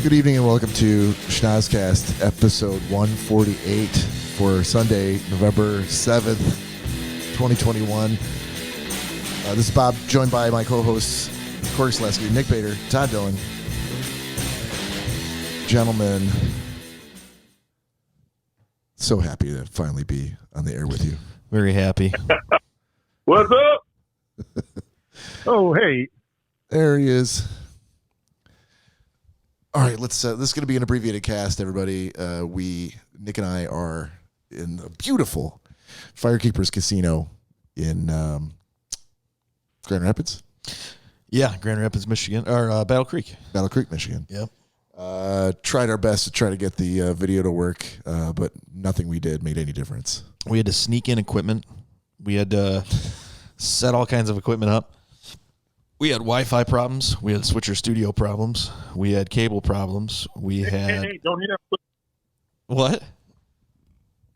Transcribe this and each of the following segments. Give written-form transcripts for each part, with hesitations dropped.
Good evening and welcome to Schnozzcast, episode 148 for Sunday, November 7th, 2021. This is Bob, joined by my co-hosts, Cory, Nick Bader, Todd Dillon. Gentlemen, so happy to finally be on the air with you. Very happy. What's up? Oh, hey. There he is. All right, let's. This is going to be an abbreviated cast, everybody. Nick and I are in the beautiful Firekeepers Casino in Grand Rapids. Yeah, Grand Rapids, Michigan, or Battle Creek. Battle Creek, Michigan. Yep. Tried our best to try to get the video to work, but nothing we did made any difference. We had to sneak in equipment. We had to set all kinds of equipment up. We had Wi-Fi problems. We had Switcher Studio problems. We had cable problems. We had... Hey, don't hate on Switcher. What?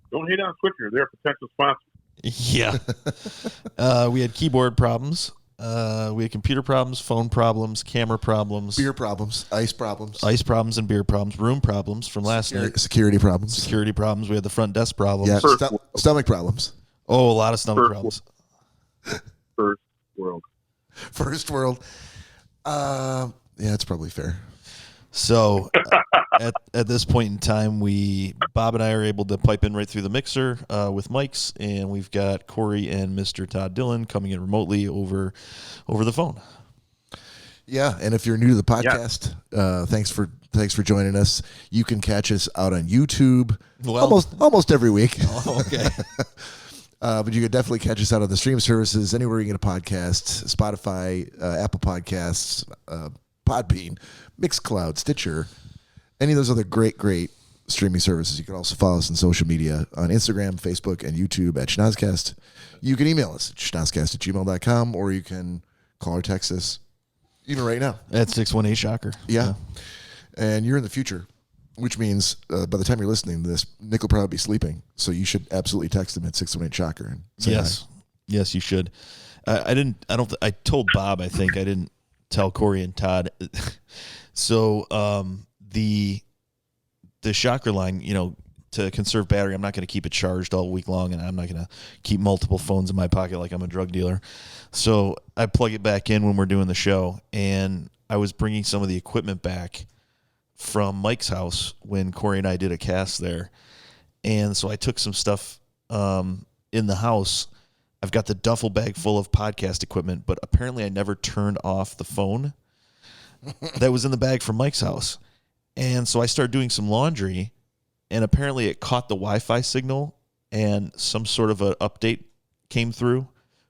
Don't hate on Switcher. They're a potential sponsor. Yeah. We had keyboard problems. We had computer problems, phone problems, camera problems. Beer problems, ice problems. Ice problems and beer problems. Room problems from last night. Security problems. Security problems. We had the front desk problems. Yeah, stomach problems. Oh, a lot of stomach problems. First world. First world. Yeah, it's probably fair. So at this point in time, Bob and I are able to pipe in right through the mixer with mics, and we've got Cory and Mr. Todd Dillon coming in remotely over the phone. Yeah, and if you're new to the podcast, thanks for joining us. You can catch us out on YouTube almost every week. Oh, okay. But you can definitely catch us out on the stream services, anywhere you get a podcast, Spotify, Apple Podcasts, Podbean, Mixcloud, Stitcher, any of those other great streaming services. You can also follow us on social media on Instagram, Facebook, and YouTube at Schnozzcast. You can email us at schnozzcast@gmail.com, or you can call or text us even right now. At 618-SHOCKER. Yeah. And you're in the future, which means by the time you're listening to this, Nick will probably be sleeping. So you should absolutely text him at 618-SHOCKER and say yes. hi. Yes, you should. I told Bob, I think I didn't tell Cory and Todd. So the Shocker line, to conserve battery, I'm not going to keep it charged all week long, and I'm not going to keep multiple phones in my pocket like I'm a drug dealer. So I plug it back in when we're doing the show, and I was bringing some of the equipment back from Mike's house when Cory and I did a cast there. And so I took some stuff in the house. I've got the duffel bag full of podcast equipment, but apparently I never turned off the phone that was in the bag from Mike's house. And so I started doing some laundry, and apparently it caught the Wi-Fi signal, and some sort of an update came through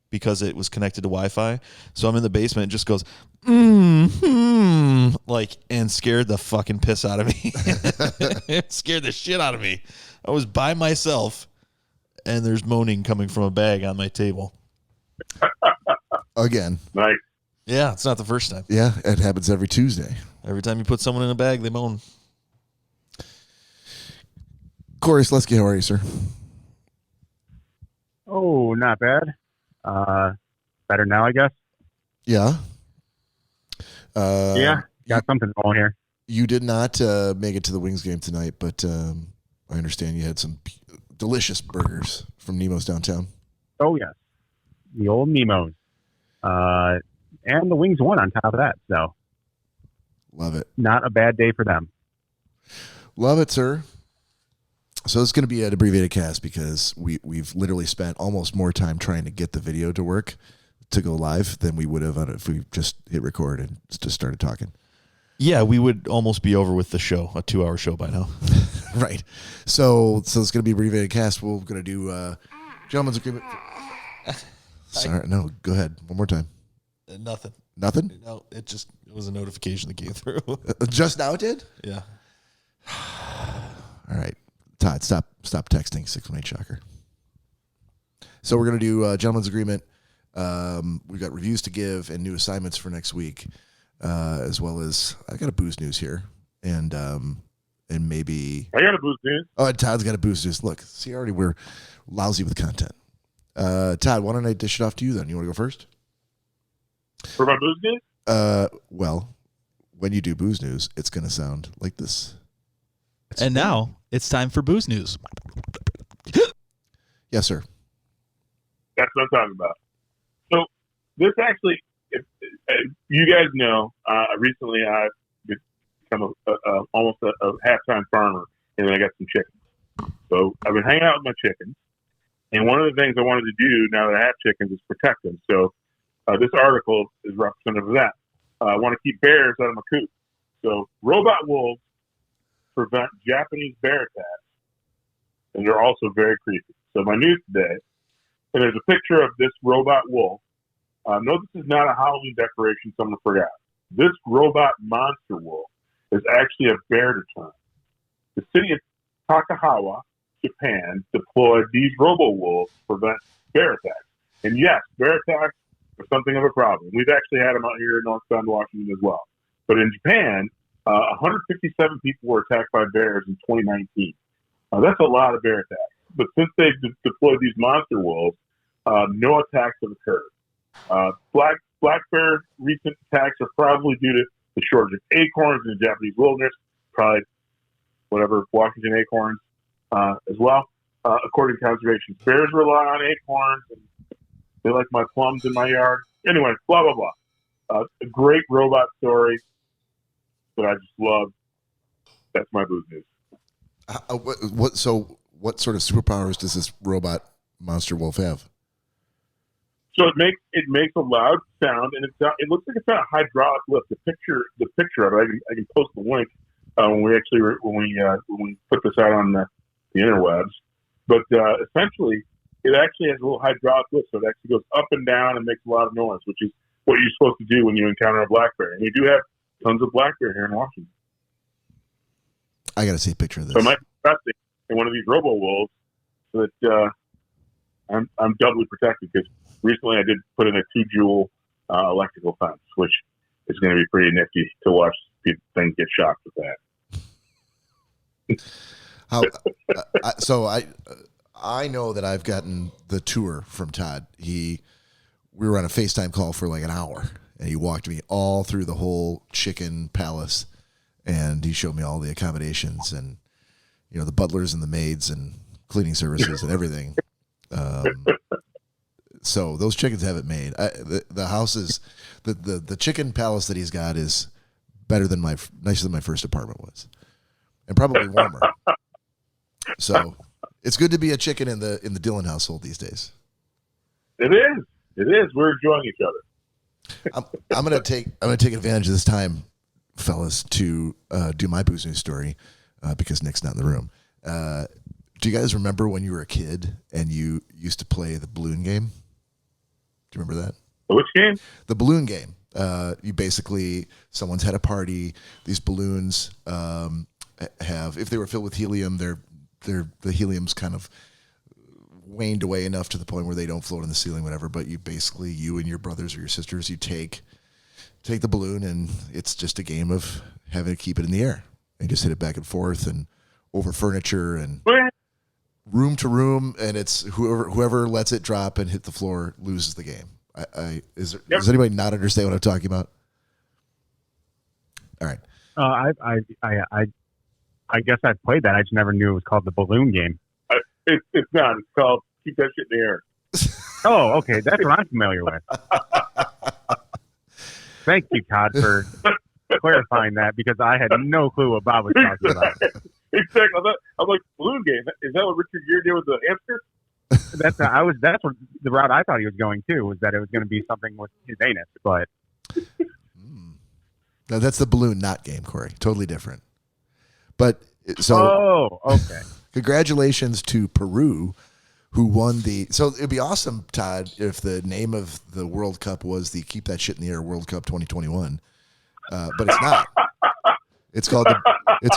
because it was connected to Wi-Fi. So I'm in the basement, and it just goes, and scared the fucking piss out of me. It scared the shit out of me. I was by myself, and there's moaning coming from a bag on my table. Again. Nice. Yeah, it's not the first time. Yeah, it happens every Tuesday. Every time you put someone in a bag, they moan. Cory Slesky, how are you, sir? Oh, not bad. Better now, I guess. Yeah. Got something going here. You did not make it to the Wings game tonight, but I understand you had some delicious burgers from Nemo's downtown. Oh, yes. The old Nemo's. And the Wings won on top of that, so. Love it. Not a bad day for them. Love it, sir. So it's going to be an abbreviated cast because we've literally spent almost more time trying to get the video to work to go live than we would have if we just hit record and just started talking. Yeah, we would almost be over with the show, a 2-hour show by now. Right. So it's going to be abbreviated cast. We're going to do gentleman's agreement. Sorry, no, go ahead. One more time. Nothing. Nothing? No, it was a notification that came through. Just now it did? Yeah. All right. Todd, stop texting 618-SHOCKER. So we're going to do gentleman's agreement. We've got reviews to give and new assignments for next week, as well as I got a booze news here, and maybe I got a booze news. Oh, and Todd's got a booze news. Look, see, already we're lousy with content. Todd, why don't I dish it off to you then? You want to go first? For my booze news? Well, when you do booze news, it's going to sound like this. And now it's time for booze news. Yes, sir. That's what I'm talking about. So this actually, if you guys know, recently I've become almost a half-time farmer, and then I got some chickens. So I've been hanging out with my chickens, and one of the things I wanted to do now that I have chickens is protect them. So this article is representative of that. I want to keep bears out of my coop. So robot wolves prevent Japanese bear attacks, and they're also very creepy. So my news today, and there's a picture of this robot wolf. No, this is not a Halloween decoration someone forgot. This robot monster wolf is actually a bear deterrent. The city of Takahawa, Japan, deployed these robo-wolves to prevent bear attacks. And yes, bear attacks are something of a problem. We've actually had them out here in North Bend, Washington as well. But in Japan, 157 people were attacked by bears in 2019. That's a lot of bear attacks. But since they've deployed these monster wolves, no attacks have occurred. Black bear recent attacks are probably due to the shortage of acorns in the Japanese wilderness, probably Washington acorns as well. According to conservation, bears rely on acorns, and they like my plums in my yard. Anyway, blah, blah, blah. A great robot story that I just love. That's my booze news. What sort of superpowers does this robot monster wolf have? So it makes a loud sound, and it looks like it's got a hydraulic lift. The picture of it, I can post the link when we put this out on the interwebs. But essentially, it actually has a little hydraulic lift, so it actually goes up and down and makes a lot of noise, which is what you're supposed to do when you encounter a black bear. And we do have tons of black bear here in Washington. I got to see a picture of this. So I might be investing in one of these robo wolves so that I'm doubly protected, because recently I did put in a 2-joule electrical fence, which is going to be pretty nifty to watch things get shocked with that. I know that I've gotten the tour from Todd. We were on a FaceTime call for like an hour, and he walked me all through the whole chicken palace, and he showed me all the accommodations and, the butlers and the maids and cleaning services and everything. So those chickens have it made. The house is the chicken palace that he's got is nicer than my first apartment was, and probably warmer. So it's good to be a chicken in the Dillon household these days. It is. We're enjoying each other. I'm gonna take advantage of this time, fellas, to do my booze news story because Nick's not in the room. Do you guys remember when you were a kid and you used to play the balloon game? Do you remember that? Which game? The balloon game. You basically, someone's had a party. These balloons have, if they were filled with helium, the helium's kind of waned away enough to the point where they don't float in the ceiling, whatever. But you and your brothers or your sisters, you take the balloon, and it's just a game of having to keep it in the air. And just hit it back and forth and over furniture and room to room, and it's whoever lets it drop and hit the floor loses the game. Does anybody not understand what I'm talking about? All right. I guess I've played that. I just never knew it was called the balloon game. It's not. It's called keep that shit in the air. Oh, okay. That's what I'm familiar with. Thank you, Todd, for clarifying that, because I had no clue what Bob was talking about. Exactly. I'm like, balloon game. Is that what Richard Gere did with the hamster? That's what the route I thought he was going to, was that it was going to be something with his anus, but no, that's the balloon knot game, Cory. Totally different. But so, okay. Congratulations to Peru, who won so it'd be awesome, Todd, if the name of the World Cup was the Keep That Shit in the Air World Cup 2021. But it's not. It's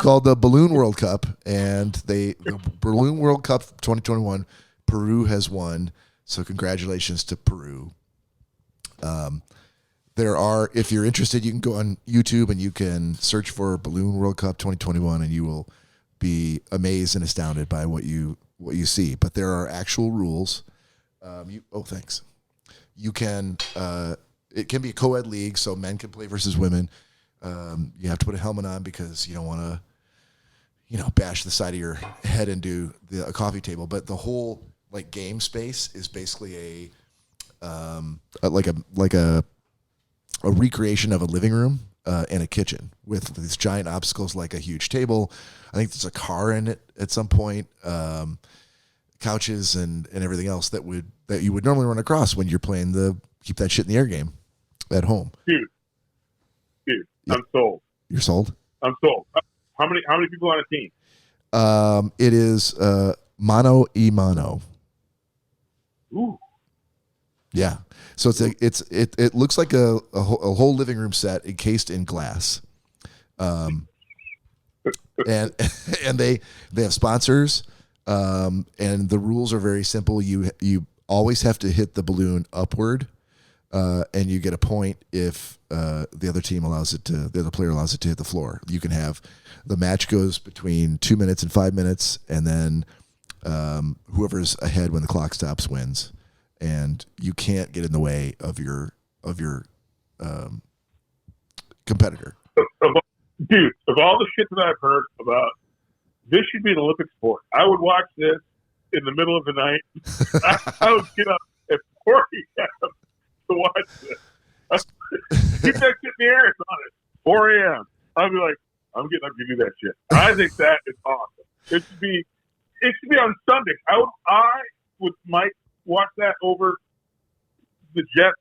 called the Balloon World Cup, and the Balloon World Cup 2021, Peru has won. So congratulations to Peru. If you're interested, you can go on YouTube and you can search for Balloon World Cup 2021, and you will be amazed and astounded by what you see. But there are actual rules. Thanks. You can. It can be a co-ed league, so men can play versus women. You have to put a helmet on because you don't want to, bash the side of your head into a coffee table. But the whole like game space is basically a recreation of a living room and a kitchen with these giant obstacles like a huge table. I think there's a car in it at some point, couches and everything else that you would normally run across when you're playing the keep that shit in the air game at home. Dude, Yeah. I'm sold. You're sold? I'm sold. How many people on a team? It is mano y mano. Ooh. Yeah. So it looks like a whole living room set encased in glass. And they have sponsors. And the rules are very simple. You always have to hit the balloon upward. And you get a point if the other player allows it to hit the floor. You can have the match goes between 2 minutes and 5 minutes, and then whoever's ahead when the clock stops wins. And you can't get in the way of your competitor. Dude, of all the shit that I've heard about, this should be an Olympic sport. I would watch this in the middle of the night. I would get up at 4 a.m. to watch this. Keep that shit in the air. It's on it. 4 a.m. I'll be like, I'm getting up to do that shit. I think that is awesome. It should be on Sunday. I might watch that over the Jets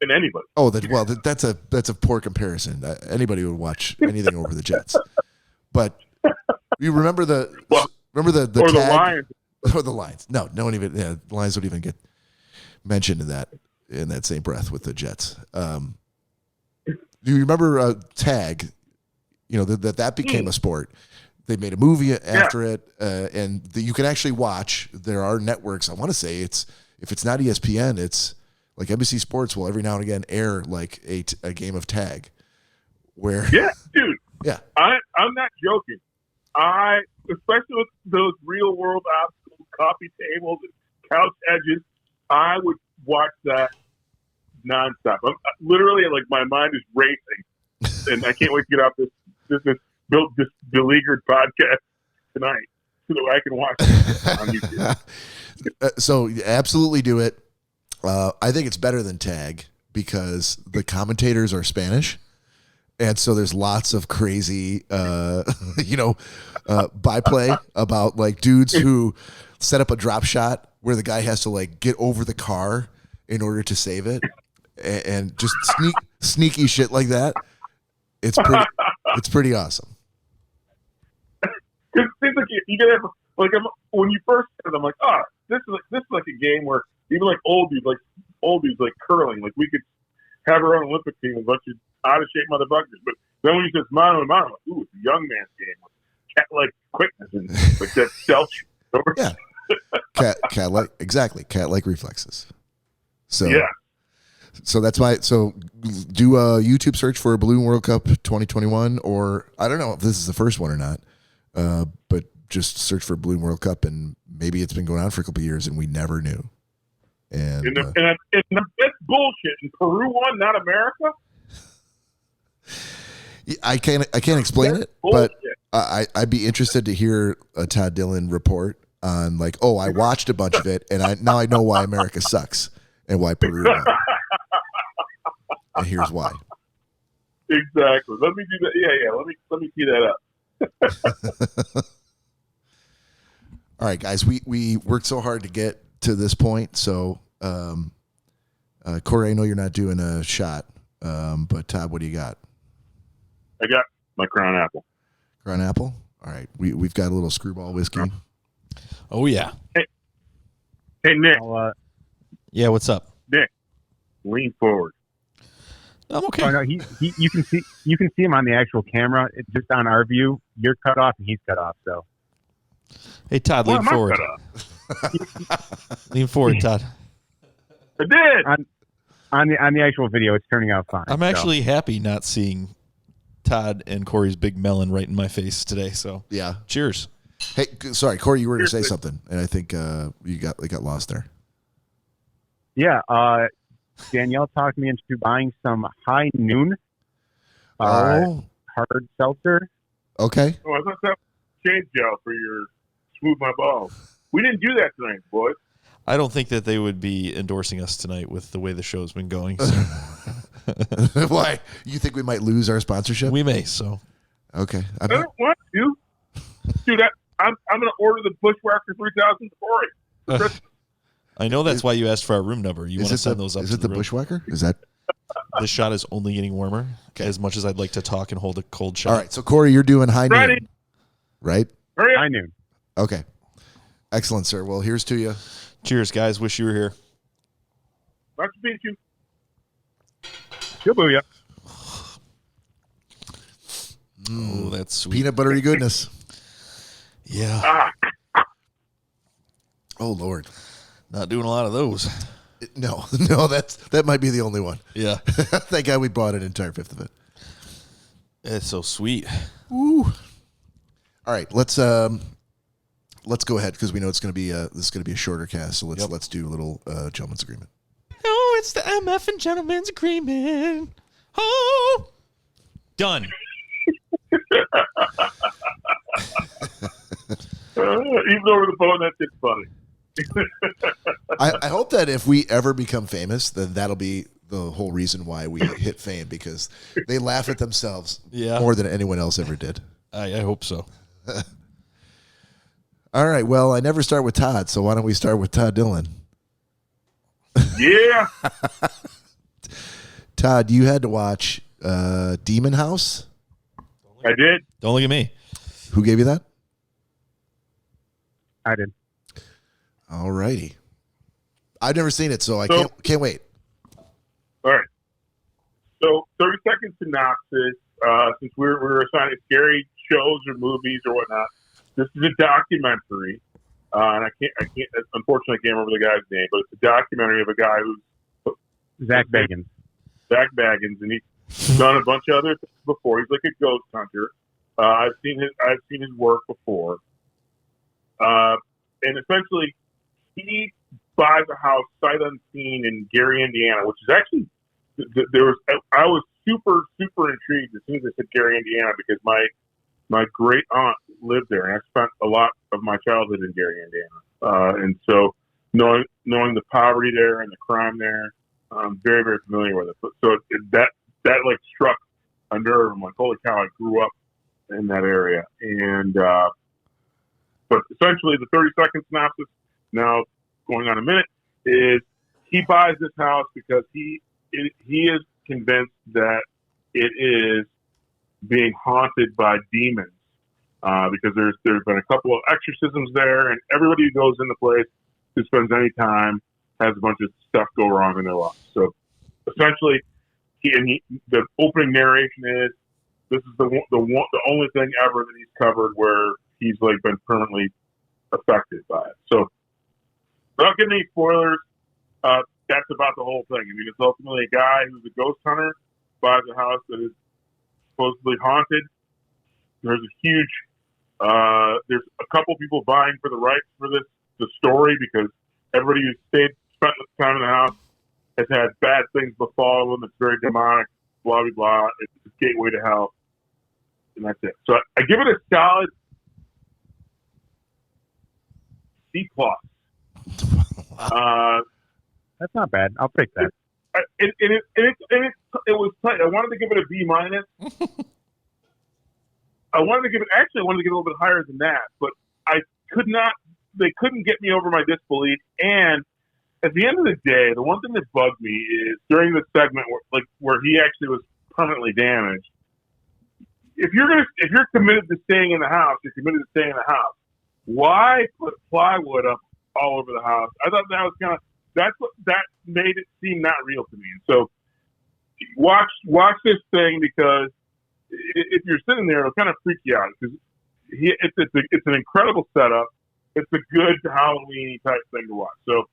and anybody. Oh, that's a poor comparison. Anybody would watch anything over the Jets. But you remember the or tag? the Lions. Or the Lions. No one even. Yeah, the Lions don't even get mentioned in that same breath with the Jets. Do you remember tag? That became a sport. They made a movie after it, and you can actually watch. There are networks. I want to say if it's not ESPN, it's like NBC Sports will every now and again air like a game of tag. Where Yeah, dude. Yeah, I'm not joking. Especially with those real world obstacles, coffee tables, and couch edges, I would watch that nonstop. I'm literally like my mind is racing, and I can't wait to get off this beleaguered podcast tonight so that I can watch it on YouTube. So absolutely do it. I think it's better than tag because the commentators are Spanish. And so there's lots of crazy, byplay about like dudes who set up a drop shot where the guy has to like get over the car in order to save it, and just sneaky shit like that. It's pretty awesome. It seems like you gotta have when you first started, I'm like, this is like a game where even like old dudes like curling, like we could have our own Olympic team with a bunch of out of shape motherfuckers. But then when you said mano and mano, I'm like, ooh, it's a young man's game with cat-like quickness and like that stealth. Yeah, cat-like reflexes. So yeah. So that's why. So do a YouTube search for Balloon World Cup 2021, or I don't know if this is the first one or not, but just search for Balloon World Cup, and maybe it's been going on for a couple of years and we never knew. And that's bullshit. And Peru won, not America. I can't explain it, but I'd be interested to hear a Todd Dillon report on like, I watched a bunch of it, and I know why America sucks and why Peru won. And here's why. Exactly. Let me do that. Yeah. Let me tee that up. All right, guys. We worked so hard to get to this point. So, Cory, I know you're not doing a shot, but Todd, what do you got? I got my Crown Apple. Crown Apple. All right. We've got a little Screwball whiskey. Oh yeah. Hey Nick. Yeah. What's up? Nick, lean forward. I'm okay. Oh, no, you can see him on the actual camera. It's just on our view. You're cut off and he's cut off. So, Hey Todd, lean forward. Lean forward, Todd. I did. On the actual video, it's turning out fine. I'm actually happy not seeing Todd and Cory's big melon right in my face today. So Yeah. cheers. Hey, sorry, Cory, you were going to say something, and I think you got lost there. Yeah. Danielle talked me into buying some High Noon. Hard seltzer. Okay. Oh, I thought that was shave gel for your smooth my balls. We didn't do that tonight, boys. I don't think that they would be endorsing us tonight with the way the show's been going. So. Why? You think we might lose our sponsorship? We may. So okay. I don't want to. Dude, I'm going to order the Bushwhacker 3000 for Cory. I know that's why you asked for our room number. You want to send those up. Is to it the room. Bushwhacker? Is that? This shot is only getting warmer. Okay. As much as I'd like to talk and hold a cold shot. All right. So Cory, you're doing high Ready. noon, right? Hurry up. High noon. Okay. Excellent, sir. Well, here's to you. Cheers, guys. Wish you were here. Nice to meet you. Shibuya. Oh, that's sweet. Peanut buttery goodness. Yeah. Ah, Oh Lord. Not doing a lot of those. No, that might be the only one. Yeah. Thank God we bought an entire fifth of it. It's so sweet. Ooh. All right, let's go ahead because we know it's going to be this is going to be a shorter cast. So let's do a little gentleman's agreement. Oh, it's the MF and Gentleman's Agreement. Oh, done. even over the phone, that shit's funny. I hope that if we ever become famous, then that'll be the whole reason why we hit fame because they laugh at themselves more than anyone else ever did. I hope so. All right. Well, I never start with Todd, so why don't we start with Todd Dillon? Yeah. Todd, you had to watch Demon House. I did. Don't look at me. Who gave you that? I did. All righty. I've never seen it, so I can't wait. All right. So, 30-second synopsis. Since we're assigning scary shows or movies or whatnot, this is a documentary, and I can't. Unfortunately, I can't remember the guy's name, but it's a documentary of a guy who's Zach Bagans. Zach Bagans, and he's done a bunch of other things before. He's like a ghost hunter. I've seen his work before, and essentially, he buys a house sight unseen in Gary, Indiana, which is actually I was super intrigued as soon as I said Gary, Indiana, because my great aunt lived there, and I spent a lot of my childhood in Gary, Indiana, and so knowing the poverty there and the crime there, I'm very familiar with it. So that like struck a nerve. I'm like, holy cow! I grew up in that area, and but essentially the 30-second synopsis, now going on a minute, is he buys this house because he is convinced that it is being haunted by demons, because there's been a couple of exorcisms there, and everybody who goes in the place who spends any time has a bunch of stuff go wrong in their lives. So essentially, the opening narration is this is the only thing ever that he's covered where he's like been permanently affected by it. So without getting any spoilers, that's about the whole thing. I mean, it's ultimately a guy who's a ghost hunter, buys a house that is supposedly haunted. There's a couple people vying for the rights for the story because everybody who spent time in the house has had bad things befall them. It's very demonic, blah, blah, blah. It's a gateway to hell. And that's it. So I give it a solid C+. That's not bad. I'll take that. It was tight. I wanted to give it a B-. I wanted to give it a little bit higher than that, but I could not. They couldn't get me over my disbelief. And at the end of the day, the one thing that bugged me is during the segment where he actually was permanently damaged. If you're committed to staying in the house, you're committed to staying in the house. Why put plywood up all over the house? I thought that was that made it seem not real to me. And so watch this thing, because if you're sitting there, it'll kind of freak you out, because it's an incredible setup. It's a good Halloween type thing to watch. So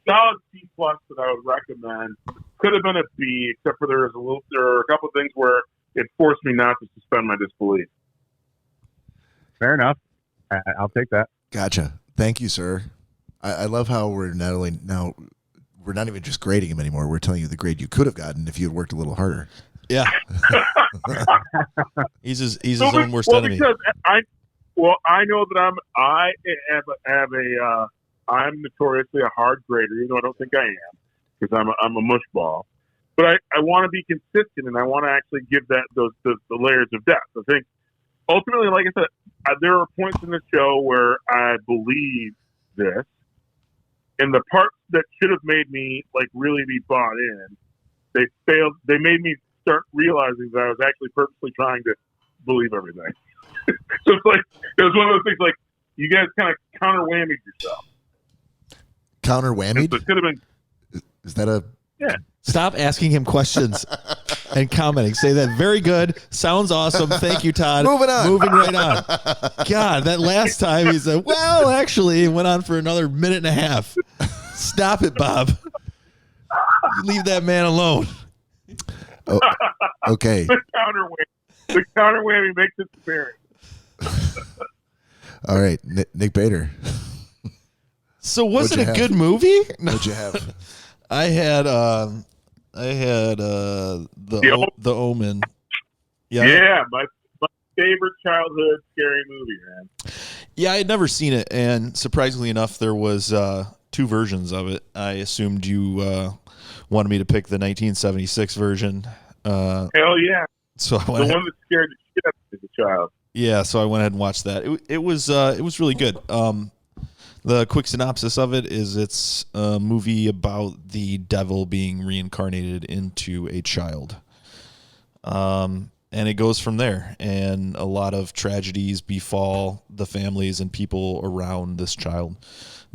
solid C+ that I would recommend. Could have been a B, except for there are a couple of things where it forced me not to suspend my disbelief. Fair enough. I'll take that. Gotcha. Thank you, sir. I love how we're not even just grading him anymore. We're telling you the grade you could have gotten if you had worked a little harder. Yeah. He's his own worst enemy. Because I know that I'm notoriously a hard grader, even though I don't think I am, because I'm a mushball. But I want to be consistent, and I want to actually give the layers of depth. I think ultimately, like I said, there are points in the show where I believe this, and the parts that should have made me like really be bought in, they failed. They made me start realizing that I was actually purposely trying to believe everything. So it's like it was one of those things like you guys kind of counter whammied yourself. Counter whammied? So it could have been. Is that a? Yeah. Stop asking him questions and commenting. Say that. Very good. Sounds awesome. Thank you, Todd. Moving on. Moving right on. God, that last time he said, well, actually, it went on for another minute and a half. Stop it, Bob. Leave that man alone. Oh, okay. The counter whammy makes its appearance. All right, Nick Bader. So was What'd it you a have? good movie? No. What'd you have? I had the Omen. Yeah, my favorite childhood scary movie, man. Yeah, I had never seen it, and surprisingly enough, there was 2 versions of it. I assumed you wanted me to pick the 1976 version. Hell yeah! So I The went one that scared the shit out of me as a child. Yeah, so I went ahead and watched that. It was really good. The quick synopsis of it is it's a movie about the devil being reincarnated into a child. And it goes from there, and a lot of tragedies befall the families and people around this child,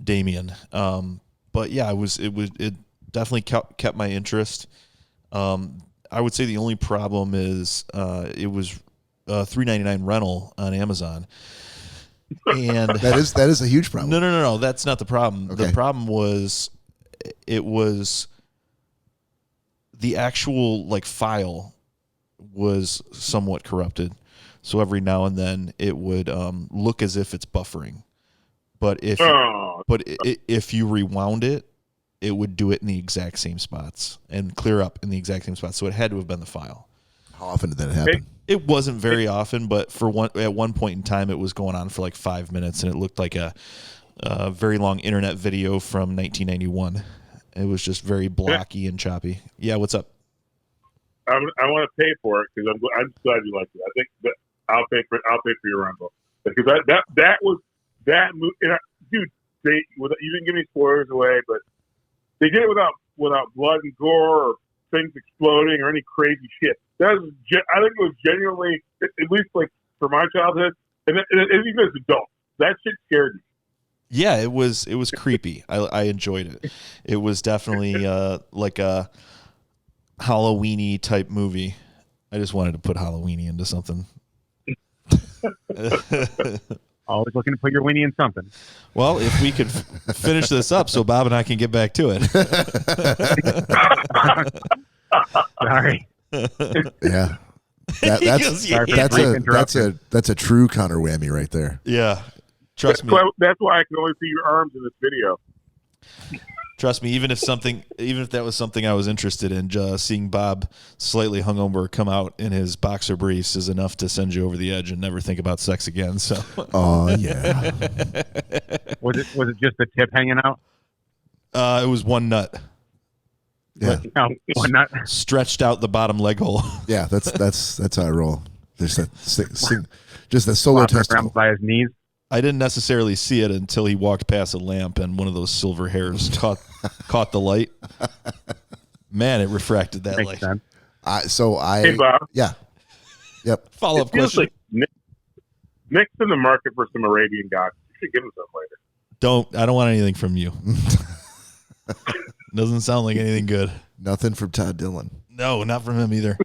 Damien. But yeah, it definitely kept my interest. I would say the only problem is it was a $3.99 rental on Amazon. And that is a huge problem. No, that's not the problem. Okay. The problem was it was the actual like file was somewhat corrupted. So every now and then it would look as if it's buffering. But if you rewound it, it would do it in the exact same spots and clear up in the exact same spots. So it had to have been the file. How often did that happen? It wasn't very often, but at one point in time, it was going on for like 5 minutes, and it looked like a very long internet video from 1991. It was just very blocky and choppy. Yeah, what's up? I want to pay for it because I'm glad you like it. I think that I'll pay for your rental because that was that movie. Dude, you didn't give me spoilers away, but they did it without blood and gore or things exploding or any crazy shit. I think it was genuinely, at least like for my childhood, and even as adults, that shit scared me. Yeah, it was creepy. I enjoyed it. It was definitely like a Halloween-y type movie. I just wanted to put Halloween-y into something. Always looking to put your weenie in something. Well, if we could finish this up so Bob and I can get back to it. Sorry. Yeah. That's a true counter whammy right there. Yeah. Trust me. That's why I can only see your arms in this video. Trust me, even if that was something I was interested in, just seeing Bob slightly hungover come out in his boxer briefs is enough to send you over the edge and never think about sex again. So, oh yeah. Was it just the tip hanging out? It was one nut. Yeah, one nut stretched out the bottom leg hole. Yeah, that's how I roll. Just that solo testicle by his knees. I didn't necessarily see it until he walked past a lamp and one of those silver hairs caught the light. Man, it refracted that Makes light. sense. Hey, Bob. Yeah. Yep. Follow-up question. Like Nick's in the market for some Arabian gods. You should give him some later. I don't want anything from you. Doesn't sound like anything good. Nothing from Todd Dillon. No, not from him either.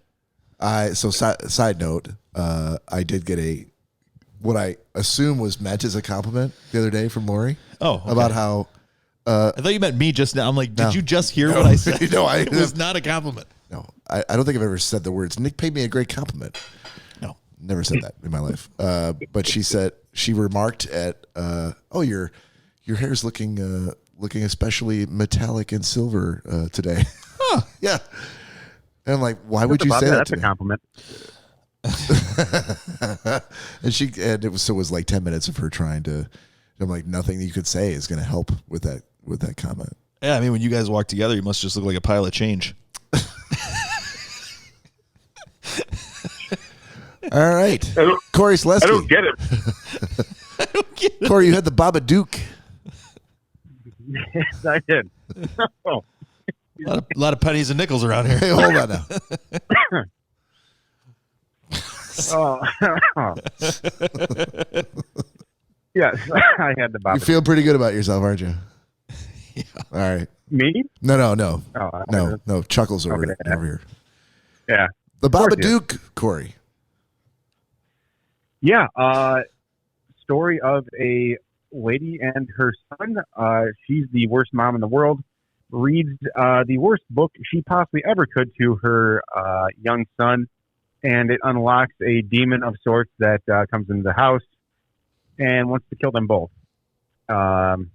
Side note, I did get what I assume was meant as a compliment the other day from Lori. Oh, okay. About how I thought you meant me just now. I'm like, did No. you just hear what I said? No, it was not a compliment. No, I don't think I've ever said the words, Nick paid me a great compliment. No. Never said that in my life. But she remarked at, your hair's looking especially metallic and silver today. Huh. Yeah. And I'm like, why would you say that That's to a me? compliment. And it was like 10 minutes of her trying to. I'm like, nothing that you could say is going to help with that comment. Yeah, I mean, when you guys walk together, you must just look like a pile of change. All right, Cory Selesky. I don't get it. I don't get it. Cory, you had the Babadook. Yes, I did. Oh. A lot of pennies and nickels around here. Hey, hold on now. Yes, I had the You Babadook. feel pretty good about yourself, aren't you? Yeah. All right. Me? No. Oh, No. Chuckles over Okay. here. Yeah. The course he is. Babadook, Cory. Yeah. Story of a lady and her son. She's the worst mom in the world. Reads the worst book she possibly ever could to her young son, and it unlocks a demon of sorts that comes into the house and wants to kill them both. The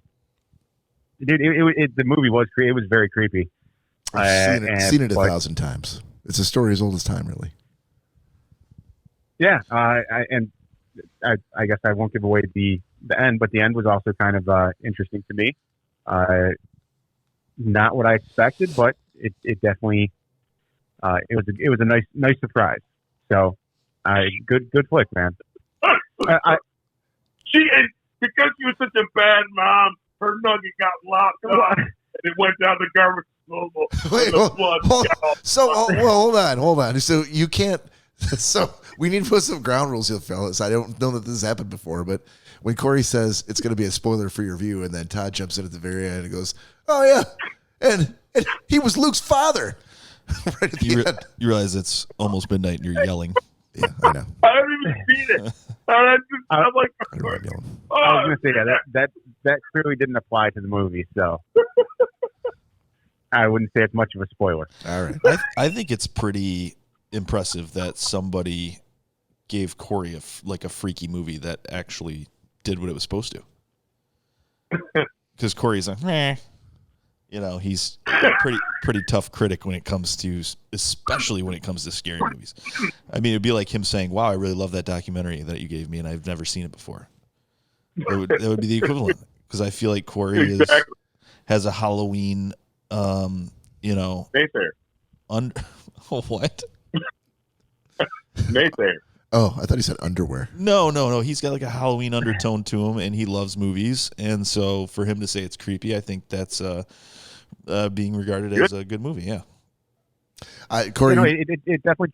movie was it was very creepy. I've seen it 1,000 times. It's a story as old as time, really. Yeah, I guess I won't give away the end, but the end was also kind of interesting to me. Not what I expected, but it definitely it was a nice surprise. So, good flick, man. Because she was such a bad mom, her nugget got locked up and it went down the garbage disposal. Wait, hold on. So you can't. So we need to put some ground rules here, fellas. I don't know that this has happened before, but when Cory says it's going to be a spoiler for your review, and then Todd jumps in at the very end and goes, "Oh yeah, and he was Luke's father." Right at the end. You realize it's almost midnight and you're yelling. Yeah, I know. I haven't even seen it. I'm like, I know I'm yelling. I was going to say that clearly didn't apply to the movie, so I wouldn't say it's much of a spoiler. All right. I think it's pretty impressive that somebody gave Cory a freaky movie that actually did what it was supposed to. Because Cory's like, meh. You know, he's a pretty tough critic when it comes to, especially when it comes to scary movies. I mean, it'd be like him saying, "Wow, I really love that documentary that you gave me, and I've never seen it before." That would be the equivalent, because I feel like Cory has a Halloween, Mayfair. What? Mayfair. Oh, I thought he said underwear. No. He's got like a Halloween undertone to him, and he loves movies. And so for him to say it's creepy, I think that's being regarded as a good movie. Yeah. Cory, It definitely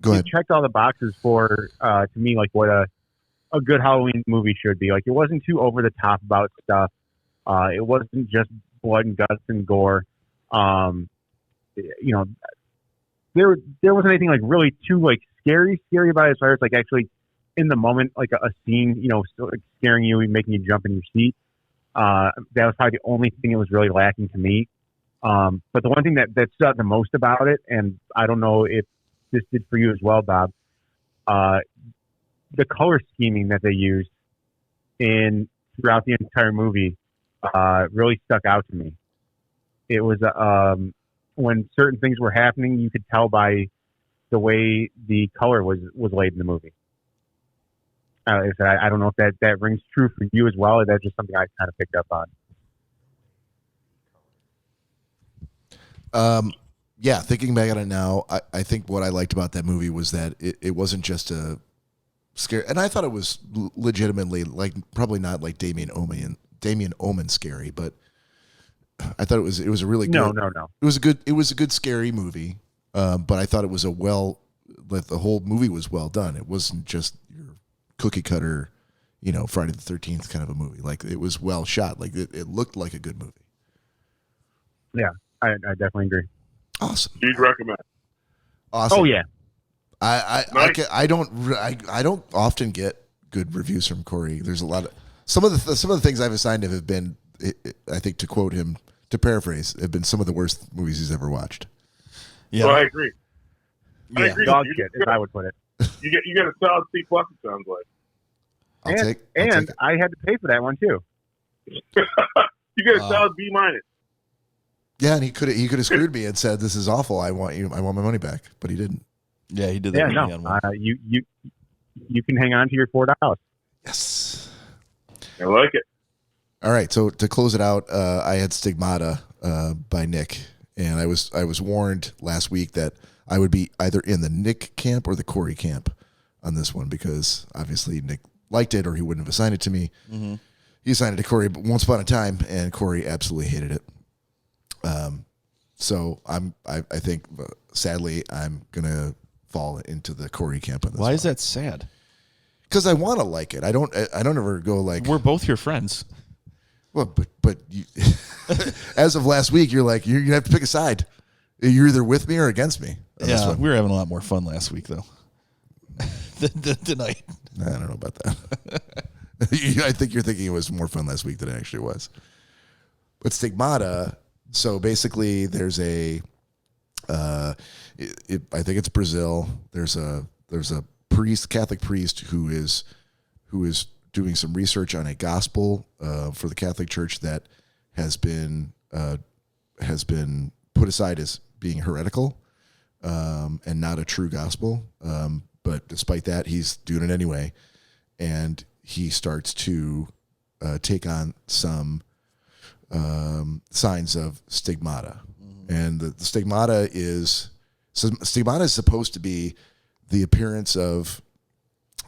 go ahead. checked all the boxes for to me like what a good Halloween movie should be. Like, it wasn't too over the top about stuff. It wasn't just blood and guts and gore. There wasn't anything like really too like scary about it, as far as like actually in the moment, like a scene, still like scaring you and making you jump in your seat. That was probably the only thing that was really lacking to me. But the one thing that stood out the most about it, and I don't know if this did for you as well, Bob, the color scheming that they used throughout the entire movie really stuck out to me. It was when certain things were happening, you could tell by the way the color was laid in the movie. I don't know if that rings true for you as well, or that's just something I kind of picked up on. Yeah, thinking back on it now, I think what I liked about that movie was that it wasn't just a scare, and I thought it was legitimately probably not like Damien Omen scary, but I thought it was a really good. No. It was a good scary movie, but I thought it was the whole movie was well done. It wasn't just your cookie cutter, Friday the 13th kind of a movie. Like, it was well shot. Like, it looked like a good movie. Yeah, I definitely agree. Awesome. You'd recommend. Awesome. Oh yeah. I don't often get good reviews from Cory. There's a lot of some of the things I've assigned him have been, I think, to quote him, to paraphrase, have been some of the worst movies he's ever watched. Yeah, So I agree. Yeah. I agree. Dog shit, as I would put it. You get a solid C+. It sounds like. I'll take it. I had to pay for that one too. You get a solid B-. Yeah, and he could have screwed me and said, "This is awful. I want my money back," but he didn't. Yeah, he did that. Yeah, with no, me on one. you can hang on to your $4. Yes. I like it. All right. So to close it out, I had Stigmata by Nick, and I was warned last week that I would be either in the Nick camp or the Cory camp on this one because obviously Nick liked it or he wouldn't have assigned it to me. Mm-hmm. He assigned it to Cory once upon a time, and Cory absolutely hated it. So I think sadly I'm gonna fall into the Cory camp on this. Why is that sad? Because I want to like it. I don't ever go like We're both your friends. well, but you, as of last week, you're like you're gonna have to pick a side. You're either with me or against me. Yeah, we were having a lot more fun last week though. Tonight. I don't know about that. I think you're thinking it was more fun last week than it actually was. But Stigmata, so basically there's a, I think it's Brazil. There's a priest, Catholic priest who is doing some research on a gospel for the Catholic Church that has been put aside as being heretical and not a true gospel. But despite that, he's doing it anyway. And he starts to take on some signs of stigmata. Mm-hmm. And the stigmata is supposed to be the appearance of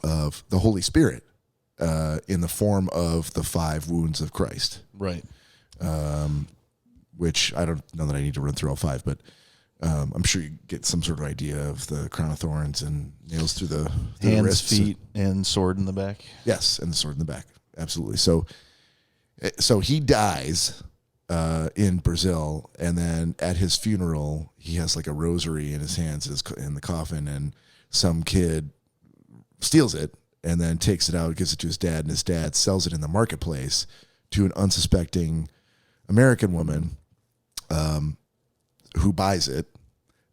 the Holy Spirit in the form of the 5 wounds of Christ. Right. Which I don't know that I need to run through all 5, but I'm sure you get some sort of idea of the crown of thorns and nails through the hands, wrists, feet, and sword in the back. Yes, and the sword in the back. Absolutely. So he dies in Brazil, and then at his funeral, he has like a rosary in his hands in the coffin, and some kid steals it and then takes it out, gives it to his dad, and his dad sells it in the marketplace to an unsuspecting American woman who buys it,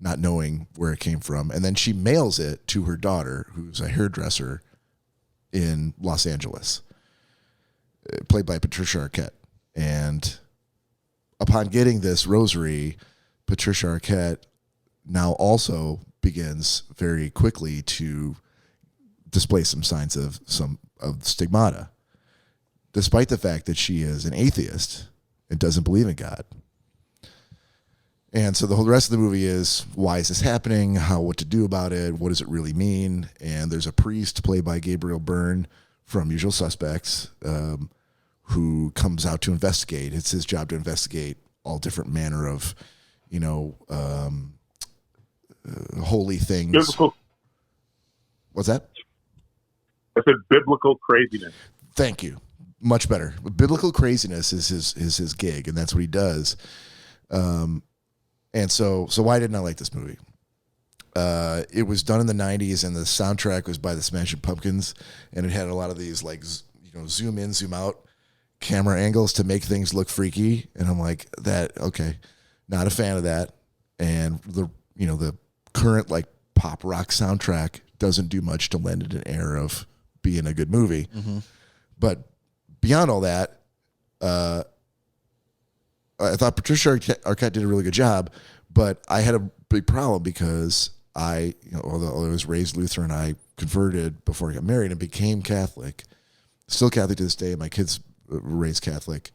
not knowing where it came from, and then she mails it to her daughter, who's a hairdresser in Los Angeles, played by Patricia Arquette. And upon getting this rosary, Patricia Arquette now also begins very quickly to display some signs of stigmata, despite the fact that she is an atheist and doesn't believe in God. And so the whole rest of the movie is, why is this happening? What to do about it? What does it really mean? And there's a priest played by Gabriel Byrne from Usual Suspects who comes out to investigate. It's his job to investigate all different manner of, holy things. Biblical. What's that? I said biblical craziness. Thank you. Much better. Biblical craziness is his gig, and that's what he does. And so why didn't I like this movie? It was done in the 90s, and the soundtrack was by the Smashing Pumpkins, and it had a lot of these zoom in, zoom out camera angles to make things look freaky. And I'm like, okay, not a fan of that. And the current pop rock soundtrack doesn't do much to lend it an air of being a good movie. Mm-hmm. But beyond all that, I thought Patricia Arquette did a really good job, but I had a big problem because although I was raised Lutheran, I converted before I got married and became Catholic. Still Catholic to this day. My kids were raised Catholic.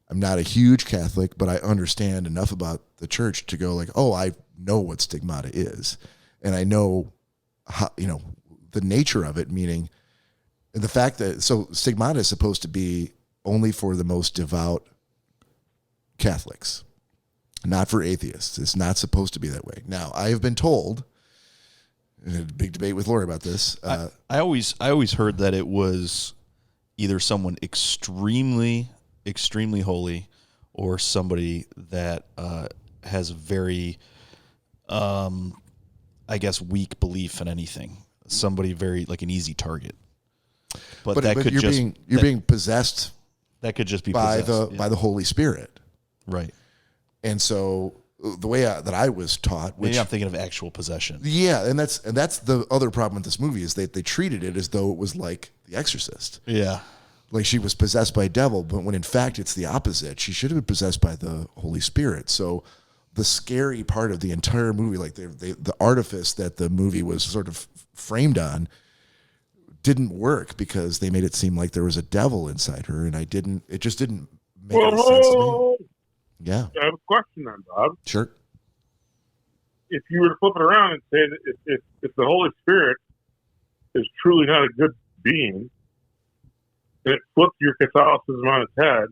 I'm not a huge Catholic, but I understand enough about the church to go I know what stigmata is, and I know how the nature of it. Meaning, the fact that stigmata is supposed to be only for the most devout Catholics, not for atheists. It's not supposed to be that way. Now, I have been told, in a big debate with Lori about this. I always heard that it was either someone extremely holy or somebody that has very, weak belief in anything. Somebody very an easy target. But you're being possessed. That could just be by possessed, by the Holy Spirit, right? And so the way that I was taught, maybe I'm thinking of actual possession. Yeah, and that's the other problem with this movie is they treated it as though it was like The Exorcist. Yeah. Like she was possessed by a devil, but when in fact it's the opposite. She should have been possessed by the Holy Spirit. So the scary part of the entire movie, like the artifice that the movie was sort of framed on, didn't work because they made it seem like there was a devil inside her, and it just didn't make any sense to me. Yeah. I have a question then, Bob. Sure. If you were to flip it around and say that if the Holy Spirit is truly not a good being, and it flipped your Catholicism on its head,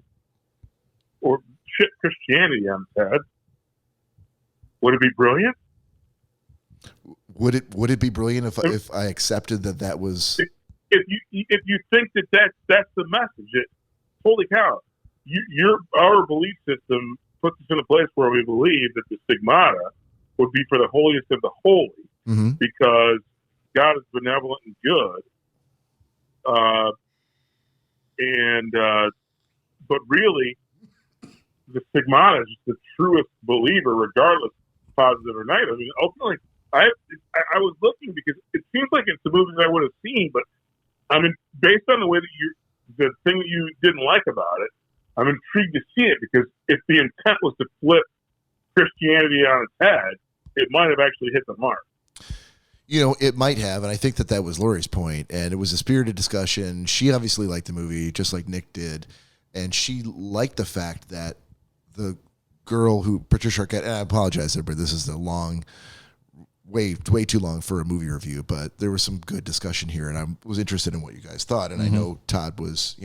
or shit Christianity on its head, would it be brilliant? Would it be brilliant if I accepted that was? If you think that's the message, holy cow, our belief system puts us in a place where we believe that the stigmata would be for the holiest of the holy, Mm-hmm. because God is benevolent and good, but really, the stigmata is just the truest believer, regardless positive or negative. I mean, ultimately, I was looking because it seems like it's the movies I would have seen, but I mean, based on the way that the thing that you didn't like about it, I'm intrigued to see it, because if the intent was to flip Christianity on its head, it might have actually hit the mark. You know, it might have, and I think that was Lori's point, and it was a spirited discussion. She obviously liked the movie, just like Nick did, and she liked the fact that the girl who, Patricia Arquette, and I apologize, everybody, this is a long, way too long for a movie review, but there was some good discussion here, and I was interested in what you guys thought, and I know Todd was,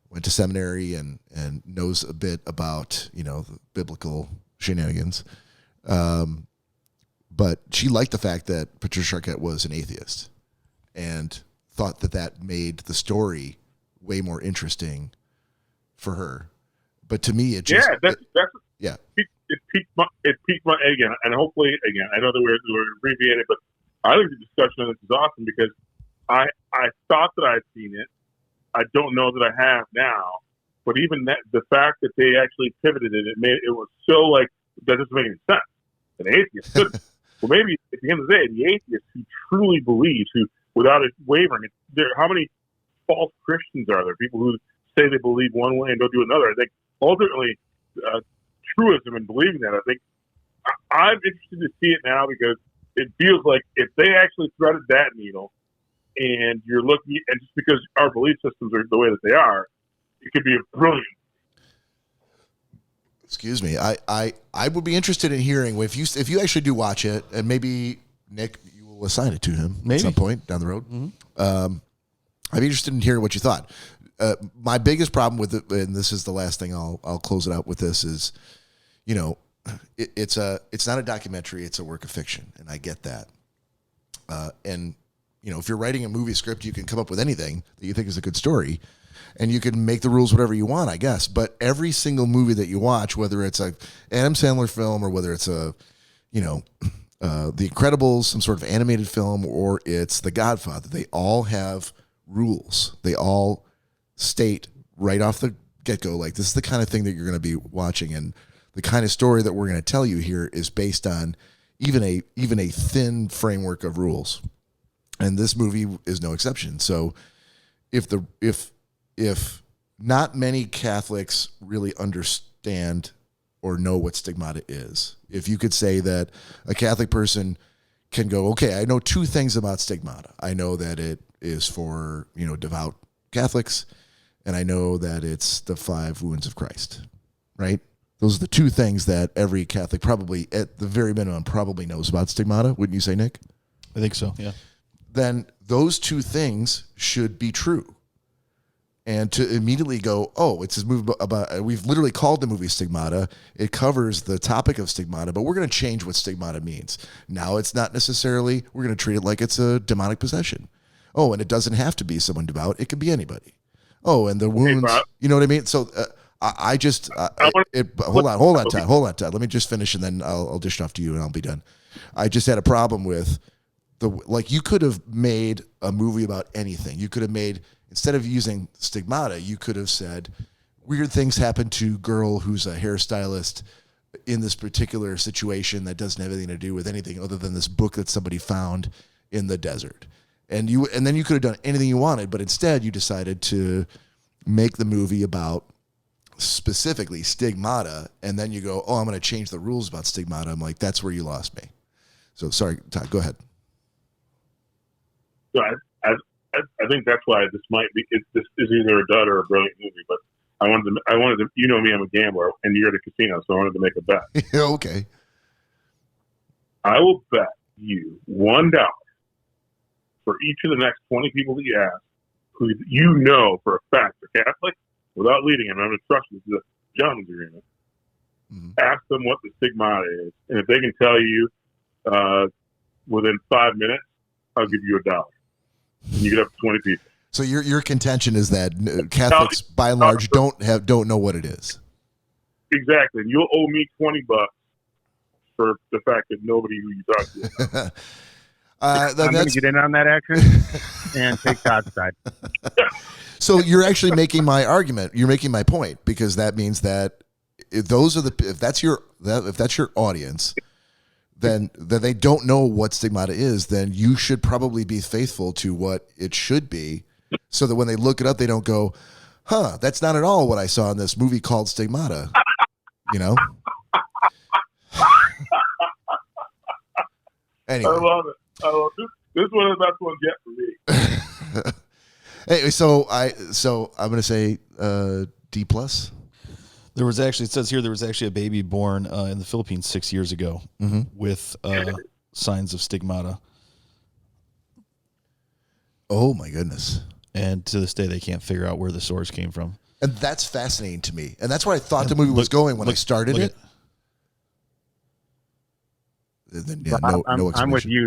went to seminary and knows a bit about, the biblical shenanigans. But she liked the fact that Patricia Arquette was an atheist and thought that made the story way more interesting for her. But to me, it just... Yeah, it piqued my again, and hopefully, again, I know that we're abbreviated, but I think the discussion on this is awesome, because I thought that I'd seen it. I don't know that I have now, but even the fact that they actually pivoted it was so like, that doesn't make any sense. An atheist couldn't. Well, maybe at the end of the day, the atheist who truly believes, who without it wavering, how many false Christians are there? People who say they believe one way and don't do another. I think ultimately, truism and believing that, I think I'm interested to see it now, because it feels like if they actually threaded that needle, and you're looking, and just because our belief systems are the way that they are, it could be a brilliant. Excuse me. I would be interested in hearing if you actually do watch it, and maybe Nick, you will assign it to him at some point down the road. Mm-hmm. I'd be interested in hearing what you thought. My biggest problem with it, and this is the last thing I'll close it out with, this is, it's not a documentary, it's a work of fiction, and I get that. And if you're writing a movie script, you can come up with anything that you think is a good story, and you can make the rules whatever you want, I guess. But every single movie that you watch, whether it's a Adam Sandler film or whether it's a, The Incredibles, some sort of animated film, or it's The Godfather, they all have rules. They all state right off the get-go, like, this is the kind of thing that you're going to be watching, and the kind of story that we're going to tell you here is based on even a thin framework of rules. And this movie is no exception. So if not many Catholics really understand or know what stigmata is, if you could say that a Catholic person can go, okay, I know two things about stigmata. I know that it is for, devout Catholics, and I know that it's the 5 wounds of Christ, right? Those are the two things that every Catholic probably, at the very minimum, probably knows about stigmata. Wouldn't you say, Nick? I think so, yeah. Then those two things should be true. And to immediately go, oh, it's this movie about, we've literally called the movie Stigmata. It covers the topic of stigmata, but we're going to change what stigmata means. Now it's not necessarily, we're going to treat it like it's a demonic possession. Oh, and it doesn't have to be someone devout. It could be anybody. Oh, and the wounds, you know what I mean? So hold on, Todd. Let me just finish, and then I'll dish it off to you, and I'll be done. I just had a problem with you could have made a movie about anything. You could have made, instead of using stigmata, you could have said, weird things happen to girl who's a hairstylist in this particular situation that doesn't have anything to do with anything other than this book that somebody found in the desert. And then you could have done anything you wanted, but instead you decided to make the movie about specifically Stigmata, and then you go, oh, I'm going to change the rules about Stigmata. I'm like, that's where you lost me. So sorry, Todd, go ahead. So I think that's why this might be. This is either a dud or a brilliant movie. But I wanted to. You know me, I'm a gambler, and you're at a casino, so I wanted to make a bet. Okay. I will bet you $1 for each of the next 20 people that you ask, who you know for a fact are Catholic, without leading them. I'm going to trust you. This is a gentleman's agreement. Mm-hmm. Ask them what the Stigmata is, and if they can tell you within 5 minutes, I'll give you $1. And you get up to 20 people. So your contention is that Catholics, by and large, don't know what it is. Exactly, and you'll owe me $20 for the fact that nobody who you talk to. I'm going to get in on that action and take Todd's side. So you're actually making my argument. You're making my point, because that means that if that's your audience, then they don't know what Stigmata is. Then you should probably be faithful to what it should be, so that when they look it up, they don't go, "Huh, that's not at all what I saw in this movie called Stigmata." You know. Anyway. I love it. This is one of the best ones yet for me. Anyway, so I'm going to say D+. There was actually, it says here, there was actually a baby born in the Philippines 6 years ago with signs of Stigmata. Oh my goodness. And to this day, they can't figure out where the source came from. And that's fascinating to me. And that's where I thought the movie was going when I started it. Then, yeah, I'm with you.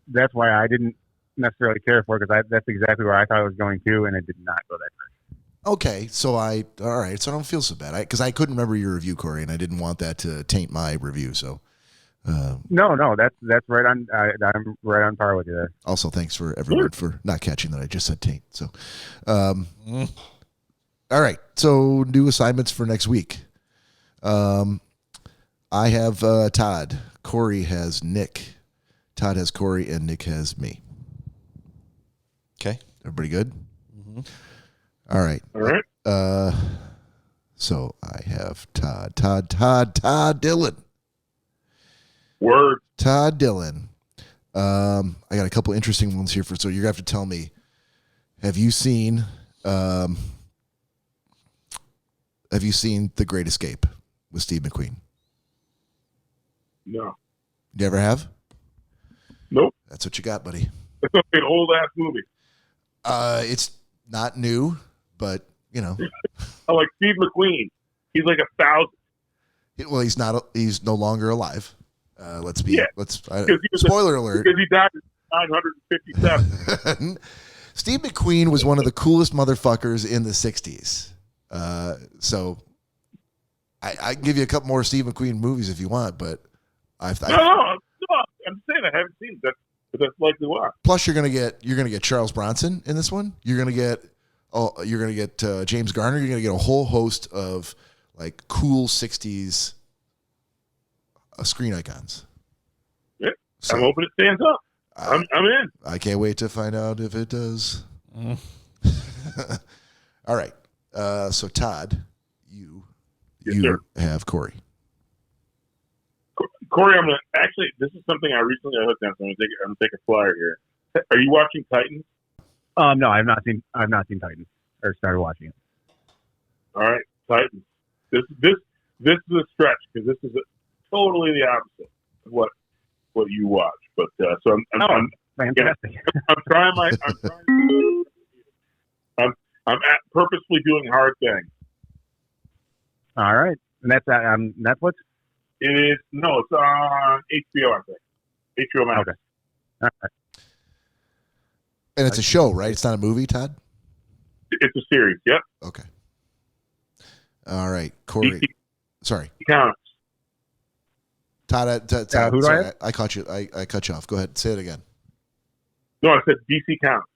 That's why I didn't necessarily care for it, because that's exactly where I thought it was going to, and it did not go that direction. Okay, so all right, so I don't feel so bad, because I couldn't remember your review, Cory, and I didn't want that to taint my review. So, no, that's right on. I'm right on par with you there. Also, thanks for everyone for not catching that I just said taint. So, all right, so new assignments for next week. I have Todd. Cory has Nick. Todd has Cory, and Nick has me. Okay. Everybody good? Mm-hmm. All right. All right. So I have Todd Dillon. Word. Todd Dillon. I got a couple interesting ones here so you're going to have to tell me, have you seen The Great Escape with Steve McQueen? No. You ever have? Nope. That's what you got, buddy. It's an old ass movie. It's not new, but you know. I like Steve McQueen. He's like 1,000. Well, he's no longer alive. Spoiler alert. Because he died at 957. Steve McQueen was one of the coolest motherfuckers in the 60s. So I can give you a couple more Steve McQueen movies if you want, but No, I'm saying I haven't seen that, but that's likely why. Plus, you're gonna get Charles Bronson in this one. You're gonna get James Garner. You're gonna get a whole host of like cool 60s screen icons. Yeah, so, I'm hoping it stands up. I'm in. I can't wait to find out if it does. All right. So Todd, you have Cory. Cory, this is something I recently hooked on, so I'm gonna take a flyer here. Are you watching Titans? No, I've not seen Titans or started watching it. All right, Titans. This is a stretch, because this is totally the opposite of what you watch. But so I'm fantastic. I'm purposefully doing hard things. All right, and that's on Netflix. It is it's on HBO, I think. HBO Max. Okay. All right. And it's a show, right? It's not a movie, Todd? It's a series. Yep. Okay. All right, Cory. Sorry. Counts. Todd, who do I have? I caught you. I cut you off. Go ahead. Say it again. No, I said DC Counts.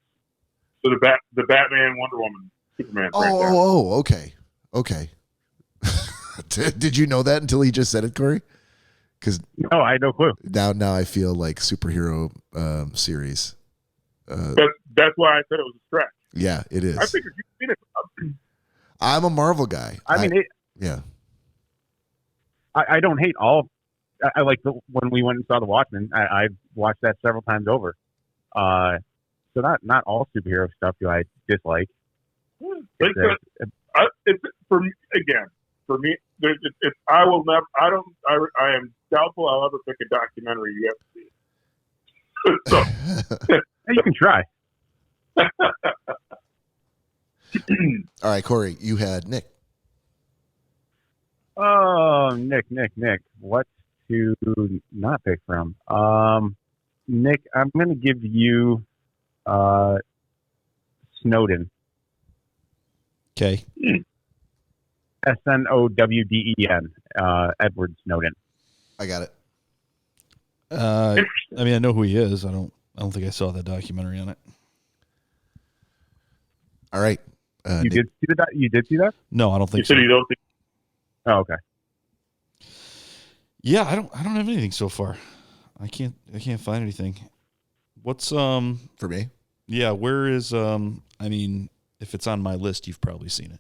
So the Batman, Wonder Woman, Superman. Okay. Did you know that until he just said it, Cory? Because no, I had no clue. Now I feel like superhero series. That's why I said it was a stretch. Yeah, it is. I figured you've seen it. I'm a Marvel guy. I mean, yeah. I don't hate all. I like when we went and saw The Watchmen. I watched that several times over. So not all superhero stuff do I dislike. It's for me again. For me, if I will never. I am doubtful I'll ever pick a documentary you have to see. So, hey, you can try. All right, Cory, you had Nick. Oh, Nick. What to not pick from? Nick, I'm going to give you Snowden. Okay. Snowden. Edward Snowden. I got it. I mean, I know who he is. I don't think I saw that documentary on it. All right. You did see that? You did see that? No, I don't think you so. said you don't think. Oh, okay. Yeah, I don't have anything so far. I can't find anything. What's for me? Yeah, where is I mean, if it's on my list, you've probably seen it.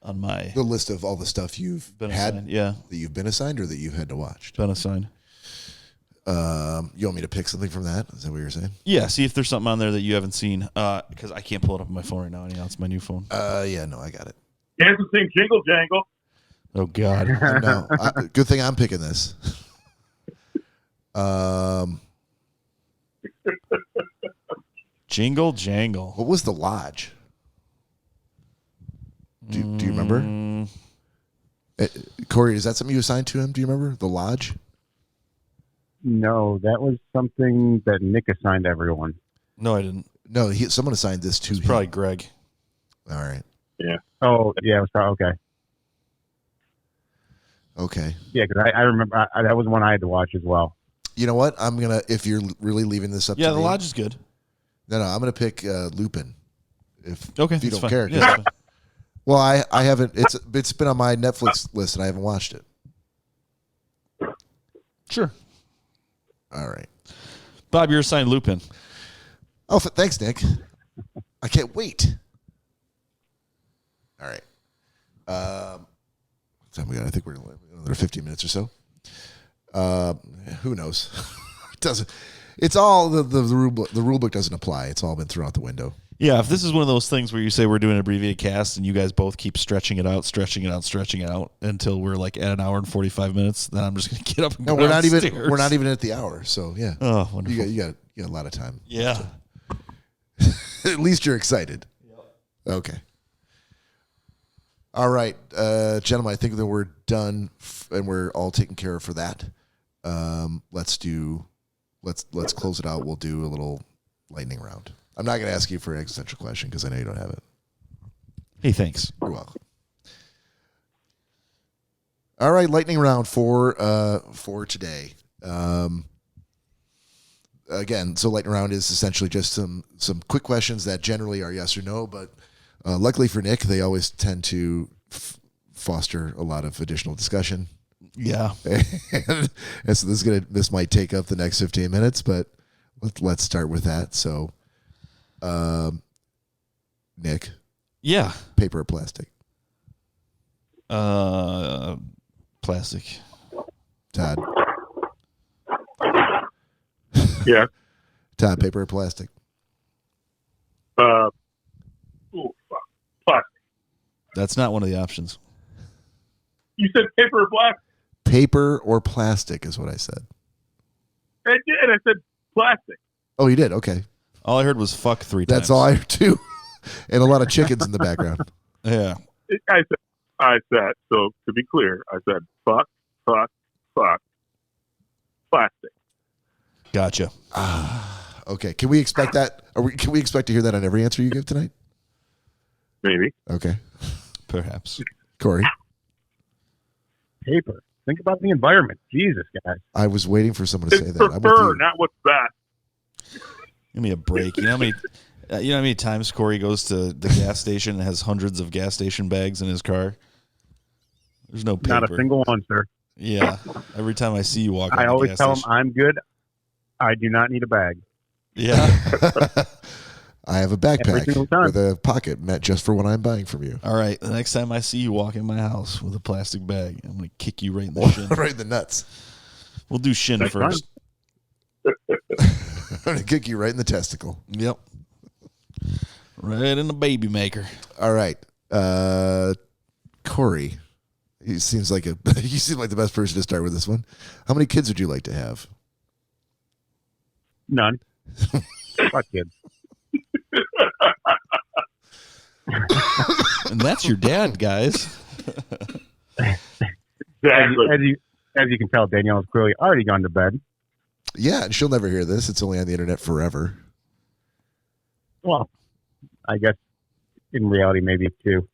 On my The list of all the stuff you've been had, assigned. Yeah, that you've been assigned or that you've had to watch. been assigned. You want me to pick something from that? Is that what you're saying? Yeah, see if there's something on there that you haven't seen. Because I can't pull it up on my phone right now. Anyhow, it's my new phone. Yeah, no, I got it. He hasn't seen Jingle Jangle. Oh God. No, good thing I'm picking this. Jingle Jangle. What was The Lodge? Do you remember? Cory, is that something you assigned to him? Do you remember? The Lodge? No, that was something that Nick assigned everyone. No, I didn't. No, someone assigned this to It's him. probably Greg. All right. Yeah. Oh, yeah, it was probably okay. Okay. Yeah, because I remember that was one I had to watch as well. You know what? I'm gonna. If you're really leaving this up Yeah, to The me, Lodge is good. No, I'm gonna pick Lupin. If Okay, if you that's don't fine. care. Yeah, that's fine. Well, I haven't. It's been on my Netflix list and I haven't watched it. Sure. All right. Bob, you're assigned Lupin. Oh, thanks, Nick. I can't wait. All right. What time we got? I think we're another 15 minutes or so. Who knows? It doesn't. It's all the rule book doesn't apply. It's all been thrown out the window. Yeah, if this is one of those things where you say we're doing an abbreviated cast and you guys both keep stretching it out until we're like at an hour and 45 minutes, then I'm just going to get up and No, go we're not downstairs. even at the hour. So yeah. Oh, wonderful. You got a lot of time. Yeah. At least you're excited. Yep. Okay. All right, gentlemen. I think that we're done and we're all taken care of for that. Let's close it out. We'll do a little lightning round. I'm not going to ask you for an existential question because I know you don't have it. Hey, thanks. You're welcome. All right, lightning round for today. Again, so lightning round is essentially just some quick questions that generally are yes or no, but luckily for Nick, they always tend to foster a lot of additional discussion. Yeah. And so this might take up the next 15 minutes, but let's start with that. So, Nick. Yeah. Paper or plastic? Plastic. Todd. Yeah. Todd, paper or plastic? Plastic. That's not one of the options. You said paper or plastic? Paper or plastic is what I said. I did. I said plastic. Oh, you did? Okay. All I heard was fuck 3 times. That's all I heard too. And a lot of chickens in the background. Yeah. I said, so to be clear, I said fuck, plastic. Gotcha. Okay. Can we expect that? Can we expect to hear that on every answer you give tonight? Maybe. Okay. Perhaps. Cory? Paper. Think about the environment. Jesus, guys. I was waiting for someone to It's say that. I'm with prefer, you. not what's best. Give me a break. You know how many times Cory goes to the gas station and has hundreds of gas station bags in his car? There's no paper. Not a single one, sir. Yeah. Every time I see you walk I out always the gas tell them station. I'm good. I do not need a bag. Yeah. I have a Every backpack single time. with a pocket meant just for what I'm buying from you. All right. The next time I see you walk in my house with a plastic bag, I'm going to kick you right in the shin. Right in the nuts. We'll do shin That's first. I'm going to kick you right in the testicle. Yep. Right in the baby maker. All right. Cory, you seem like the best person to start with this one. How many kids would you like to have? None. Fuck kids. And that's your dad, guys. Exactly. As you can tell, Danielle's clearly already gone to bed. Yeah, and she'll never hear this. It's only on the internet forever. Well, I guess in reality, maybe two.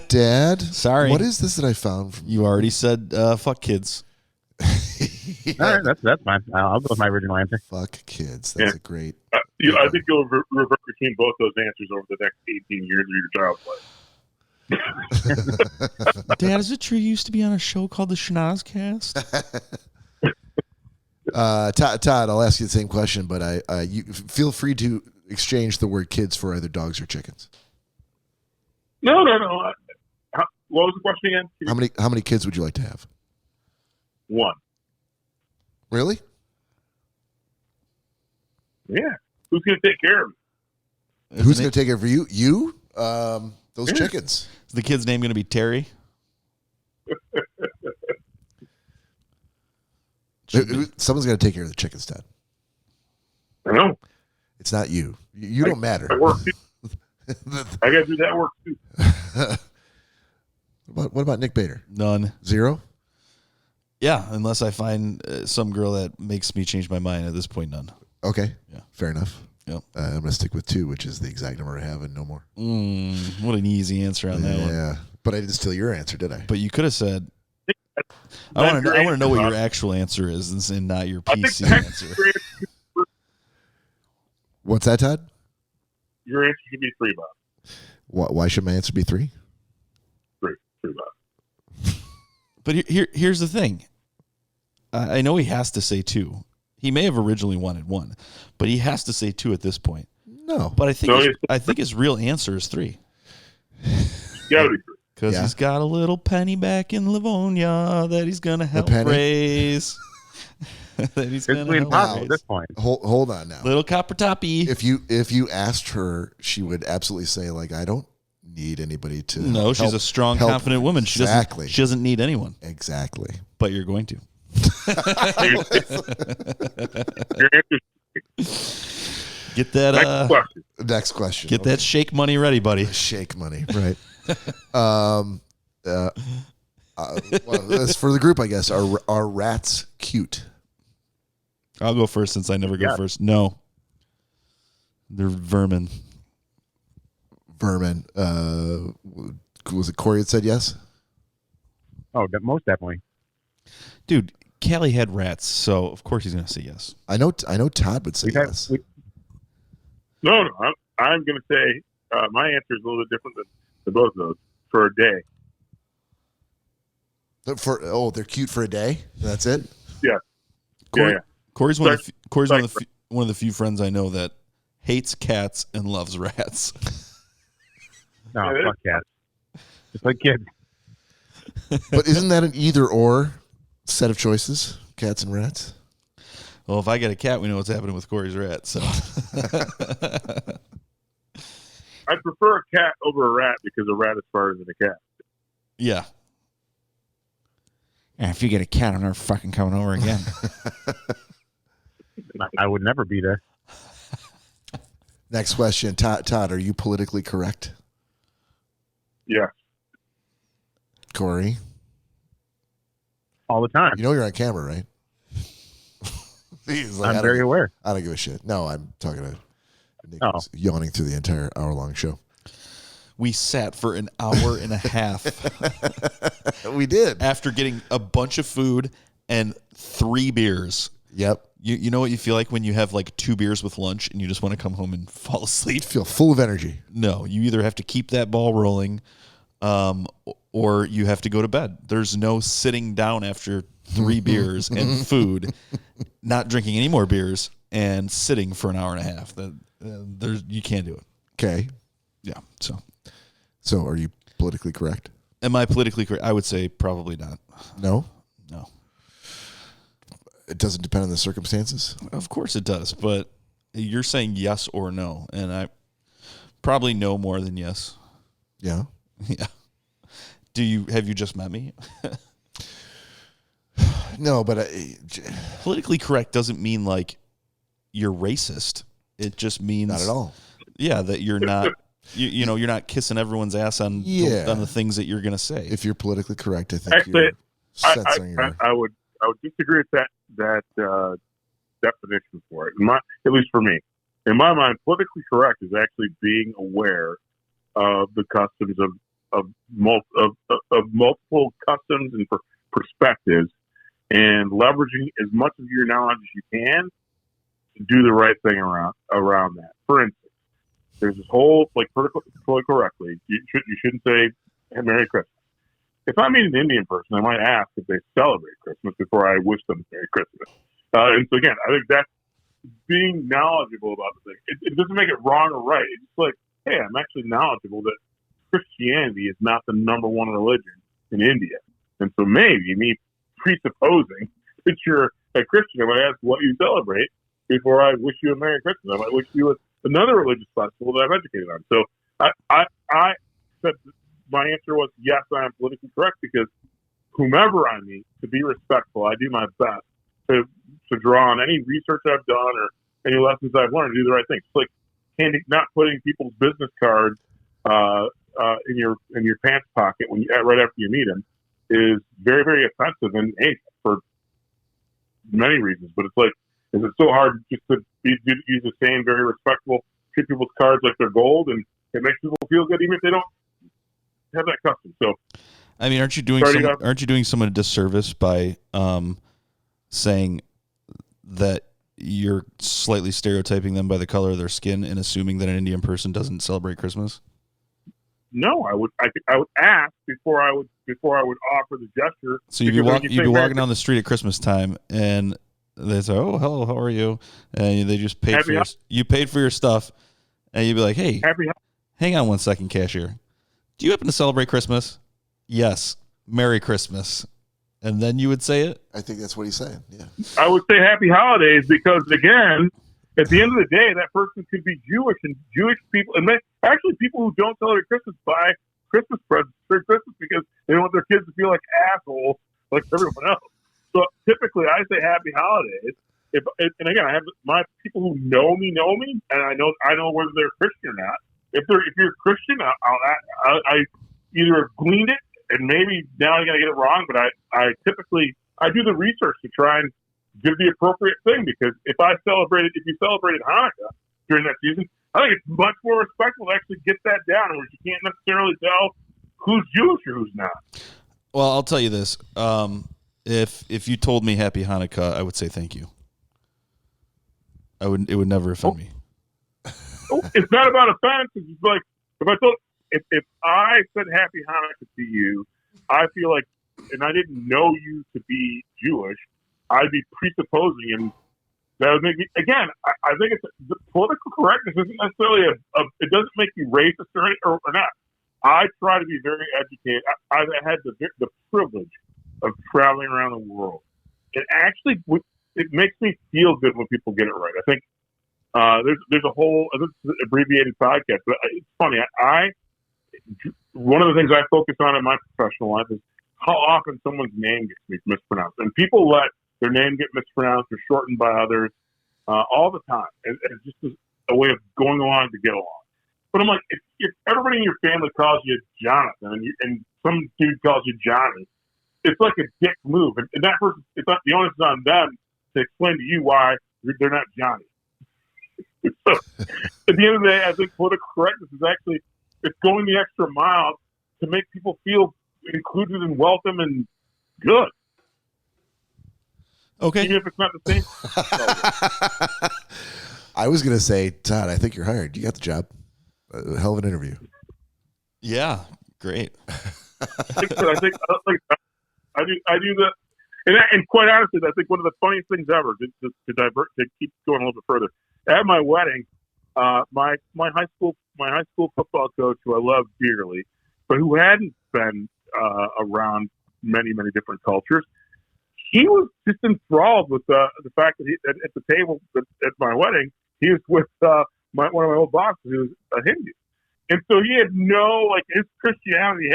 Dad? Sorry. What is this that I found from You already said fuck kids. All right, that's fine. I'll go with my original answer. Fuck kids. That's a great. I think you'll revert between both those answers over the next 18 years of your child's life. Dad, is it true you used to be on a show called the Schnozzcast? Todd, I'll ask you the same question, but you feel free to exchange the word kids for either dogs or chickens. No. What was the question again? How many kids would you like to have? One. Really? Yeah. Who's going to take care of it? Who's going to take care of you? You? Those chickens. Is the kid's name going to be Terry? Someone's going to take care of the chickens, Todd. I know. It's not you. You don't matter. I work too. I got to do that work too. What about Nick Bader? None. 0? Yeah, unless I find some girl that makes me change my mind. At this point, none. Okay. Yeah. Fair enough. Yep. I'm going to stick with 2, which is the exact number I have and no more. What an easy answer on that one. Yeah. But I didn't steal your answer, did I? But you could have said, I want to know what your actual answer is and not your PC answer. What's that, Todd? Your answer should be $3. Why should my answer be 3? $3. But here's the thing. I know he has to say 2. He may have originally wanted 1, but he has to say 2 at this point. No. But I think his real answer is 3. Gotta be 3. Because he's got a little penny back in Livonia that he's going to help raise. That he's going to impossible raise. at this point. Hold on now. Little copper toppy. If you asked her, she would absolutely say, like, I don't need anybody to No, she's a strong, confident woman. She doesn't need anyone. Exactly. But you're going to. Your answer. Get that Next question. Get that shake money ready, buddy. Shake money, right? Well, as for the group, I guess are rats cute? I'll go first since I never go first. No, they're vermin. Vermin. Was it Cory that said yes? Oh, most definitely. Dude, Callie had rats, so of course he's going to say yes. I know. Todd would say yes. No. I'm going to say my answer is a little bit different than both of those. For a day. They're cute for a day. That's it. Yeah. Cory's one of the few friends I know that hates cats and loves rats. No, fuck cats. Just like kids. But isn't that an either or set of choices? Cats and rats. Well, if I get a cat, we know what's happening with Cory's rat. So I prefer a cat over a rat because a rat is smarter than a cat. Yeah. And if you get a cat, I'm never fucking coming over again. I would never be there. Next question. Todd, are you politically correct? Yeah. Cory? All the time. You know you're on camera, right? I'm very aware. I don't give a shit. No, I'm talking to Nick was yawning through the entire hour-long show. We sat for an hour and a half. We did. After getting a bunch of food and 3 beers. Yep. You know what you feel like when you have like 2 beers with lunch and you just want to come home and fall asleep? Feel full of energy. No, you either have to keep that ball rolling or you have to go to bed. There's no sitting down after 3 beers and food, not drinking any more beers, and sitting for an hour and a half. You can't do it. Okay. Yeah. So are you politically correct? Am I politically correct? I would say probably not. No? No. It doesn't depend on the circumstances? Of course it does, but you're saying yes or no, and I probably know more than yes. Yeah. Yeah. Have you just met me? No, but Politically correct doesn't mean like you're racist. It just means not at all. Yeah, that you're not. You're not kissing everyone's ass on the things that you're going to say. If you're politically correct, I think actually, you're I would disagree with that definition for it. At least for me, in my mind, politically correct is actually being aware of the customs of multiple customs and perspectives, and leveraging as much of your knowledge as you can to do the right thing around that. For instance, there's this whole politically correctly. You shouldn't say Merry Christmas. If I meet an Indian person, I might ask if they celebrate Christmas before I wish them Merry Christmas. And so again, I think that's being knowledgeable about the thing. It doesn't make it wrong or right. It's just like, hey, I'm actually knowledgeable that Christianity is not the number one religion in India. And so maybe me presupposing that you're a Christian, I might ask what you celebrate before I wish you a Merry Christmas. I might wish you another religious festival that I'm educated on. So I said my answer was yes, I am politically correct, because whomever I meet, to be respectful, I do my best to draw on any research I've done or any lessons I've learned to do the right thing. It's like not putting people's business cards in your pants pocket right after you meet them is very, very offensive and for many reasons. But it's like, is it so hard just to use the same very respectful, treat people's cards like they're gold, and it makes people feel good even if they don't have that custom. So, I mean, aren't you doing someone a disservice by saying that you're slightly stereotyping them by the color of their skin and assuming that an Indian person doesn't celebrate Christmas? No, I would ask before I would offer the gesture. So you'd be walking down the street at Christmas time, and they say, "Oh, hello, how are you?" And they just paid you paid for your stuff, and you'd be like, "Hey, hang on one second, cashier. Do you happen to celebrate Christmas?" "Yes, Merry Christmas." And then you would say it? I think that's what he's saying, yeah. I would say Happy Holidays because, again, at the end of the day, that person could be Jewish, and Jewish people, and actually people who don't celebrate Christmas buy Christmas presents for Christmas because they want their kids to feel like assholes like everyone else. So typically I say Happy Holidays. And again, I have my people who know me, and I know whether they're Christian or not. If you're Christian, I either gleaned it, and maybe now I'm going to get it wrong, but I typically do the research to try and give the appropriate thing, because if you celebrated Hanukkah during that season, I think it's much more respectful to actually get that down, where you can't necessarily tell who's Jewish or who's not. Well, I'll tell you this. If you told me Happy Hanukkah, I would say thank you. It would never offend me. It's not about offense. It's just like, if I said Happy Hanukkah to you, I feel like, and I didn't know you to be Jewish, I'd be presupposing, and that would make me, again, I think the political correctness isn't necessarily it doesn't make you racist or not. I try to be very educated. I've had the privilege of traveling around the world. It actually, it makes me feel good when people get it right. I think there's a whole, this is an abbreviated podcast, but it's funny. One of the things I focus on in my professional life is how often someone's name gets mispronounced. And people let their name get mispronounced or shortened by others all the time. And it's just a way of going along to get along. But I'm like, if everybody in your family calls you Jonathan and some dude calls you Johnny, it's like a dick move. And that person, it's not, the onus is on them to explain to you why they're not Johnny. So, at the end of the day, I think political correctness is actually, it's going the extra mile to make people feel included and welcome and good. Okay. Even if it's not the same. I was going to say, Todd, I think you're hired. You got the job. A hell of an interview. Yeah, great. I do the. And quite honestly, I think one of the funniest things ever to keep going a little bit further. At my wedding, my high school football coach, who I love dearly, but who hadn't been around many different cultures, he was just enthralled with the fact that at the table at my wedding, he was with one of my old bosses who was a Hindu, and so he had his Christianity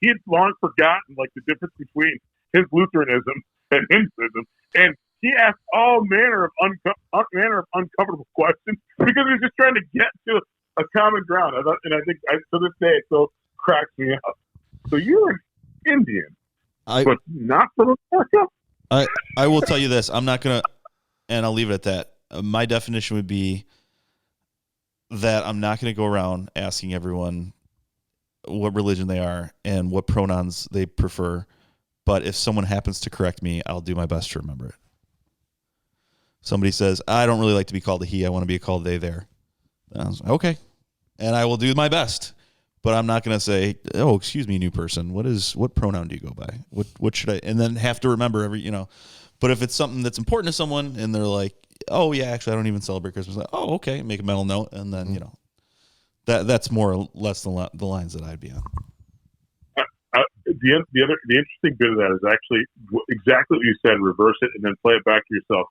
he had long forgotten the difference between his Lutheranism and Hinduism, and he asked all manner of uncomfortable questions because he was just trying to get to a common ground. And I think to this day it still cracks me up. So you're an Indian, but not from America. I will tell you this. I'm not gonna, and I'll leave it at that. My definition would be that I'm not going to go around asking everyone what religion they are and what pronouns they prefer. But if someone happens to correct me, I'll do my best to remember it. Somebody says, I don't really like to be called a he. I want to be called they, there. I was like, okay. And I will do my best. But I'm not going to say, oh, excuse me, new person. What pronoun do you go by? What should I? And then have to remember But if it's something that's important to someone and they're like, oh, yeah, actually, I don't even celebrate Christmas. Like, oh, okay. Make a mental note. And then, that's more or less the lines that I'd be on. The interesting bit of that is actually exactly what you said. Reverse it and then play it back to yourself.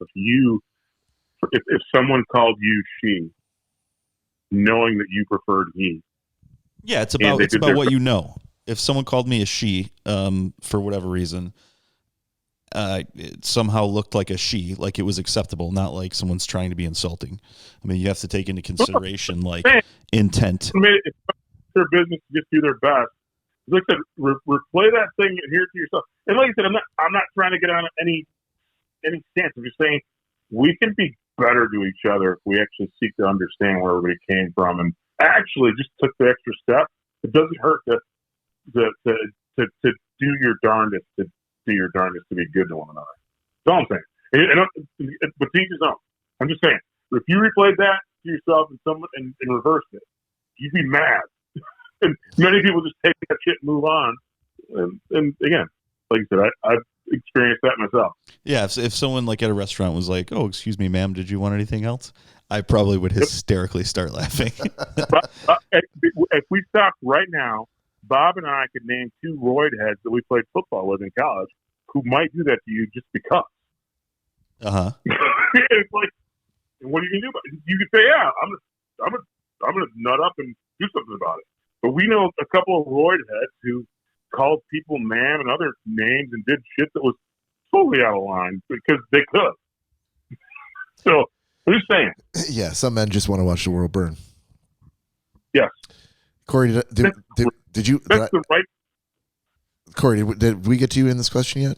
If someone called you she, knowing that you preferred he. Yeah, it's about what you know. If someone called me a she, for whatever reason, it somehow looked like a she, like it was acceptable, not like someone's trying to be insulting. I mean, you have to take into consideration intent. It's their business to just do their best. Like I said, replay that thing and hear it to yourself. And like I said, I'm not trying to get on any stance. I'm just saying we can be better to each other if we actually seek to understand where everybody came from and actually just took the extra step. It doesn't hurt to do your darndest to be good to one another. That's all I'm saying. But to each his own. I'm just saying, if you replayed that to yourself and reversed it, you'd be mad. And many people just take that shit and move on. And again, like I said, I've experienced that myself. Yeah, if someone at a restaurant was like, "Oh, excuse me, ma'am, did you want anything else?" I probably would hysterically start laughing. But if we stopped right now, Bob and I could name 2 roid heads that we played football with in college who might do that to you just because. Uh-huh. It's like, and what are you gonna do about it? You could say, "Yeah, I'm gonna nut up and do something about it." But we know a couple of roid heads who called people ma'am and other names and did shit that was totally out of line because they could. So I'm just saying. Yeah, some men just want to watch the world burn. Yes. Cory, did you? That's the right. Cory, did we get to you in this question yet?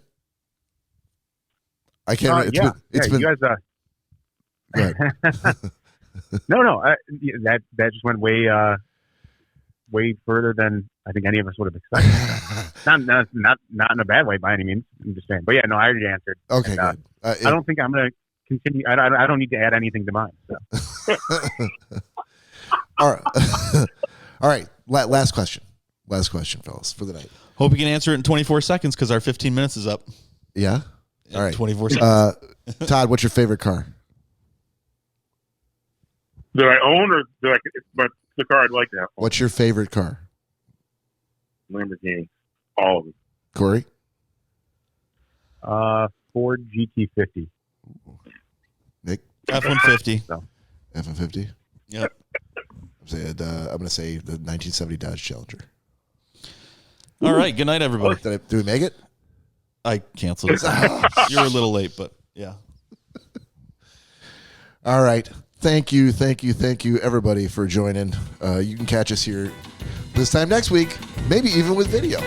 I can't. It's been. You guys. Go ahead. No. That just went way further than I think any of us would have expected. not in a bad way by any means. I'm just saying. But yeah, no, I already answered. Okay, good. I don't think I'm going to continue. I don't need to add anything to mine. So. All right. All right. Last question, fellas, for the night. Hope you can answer it in 24 seconds because our 15 minutes is up. Yeah. All right. 24 seconds. Todd, what's your favorite car? That I own or but the car I'd like to have. What's your favorite car? Lamborghini. All of them. Cory? Ford GT50. Nick? F-150. So. F-150? Yep. I'm going to say the 1970 Dodge Challenger. All right. Good night, everybody. Did we make it? I canceled it. You were a little late, but yeah. All right. Thank you, everybody, for joining. You can catch us here this time next week, maybe even with video.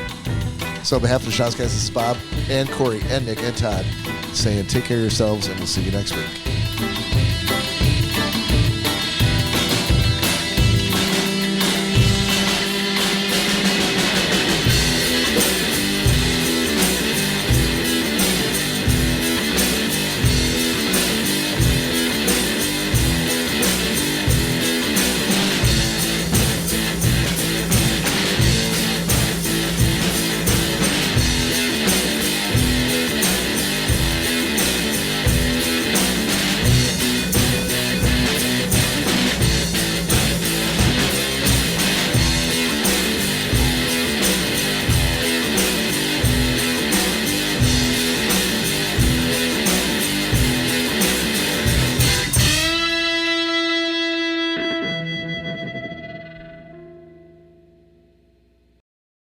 So on behalf of the Schnozzcast, this is Bob and Cory and Nick and Todd saying take care of yourselves, and we'll see you next week.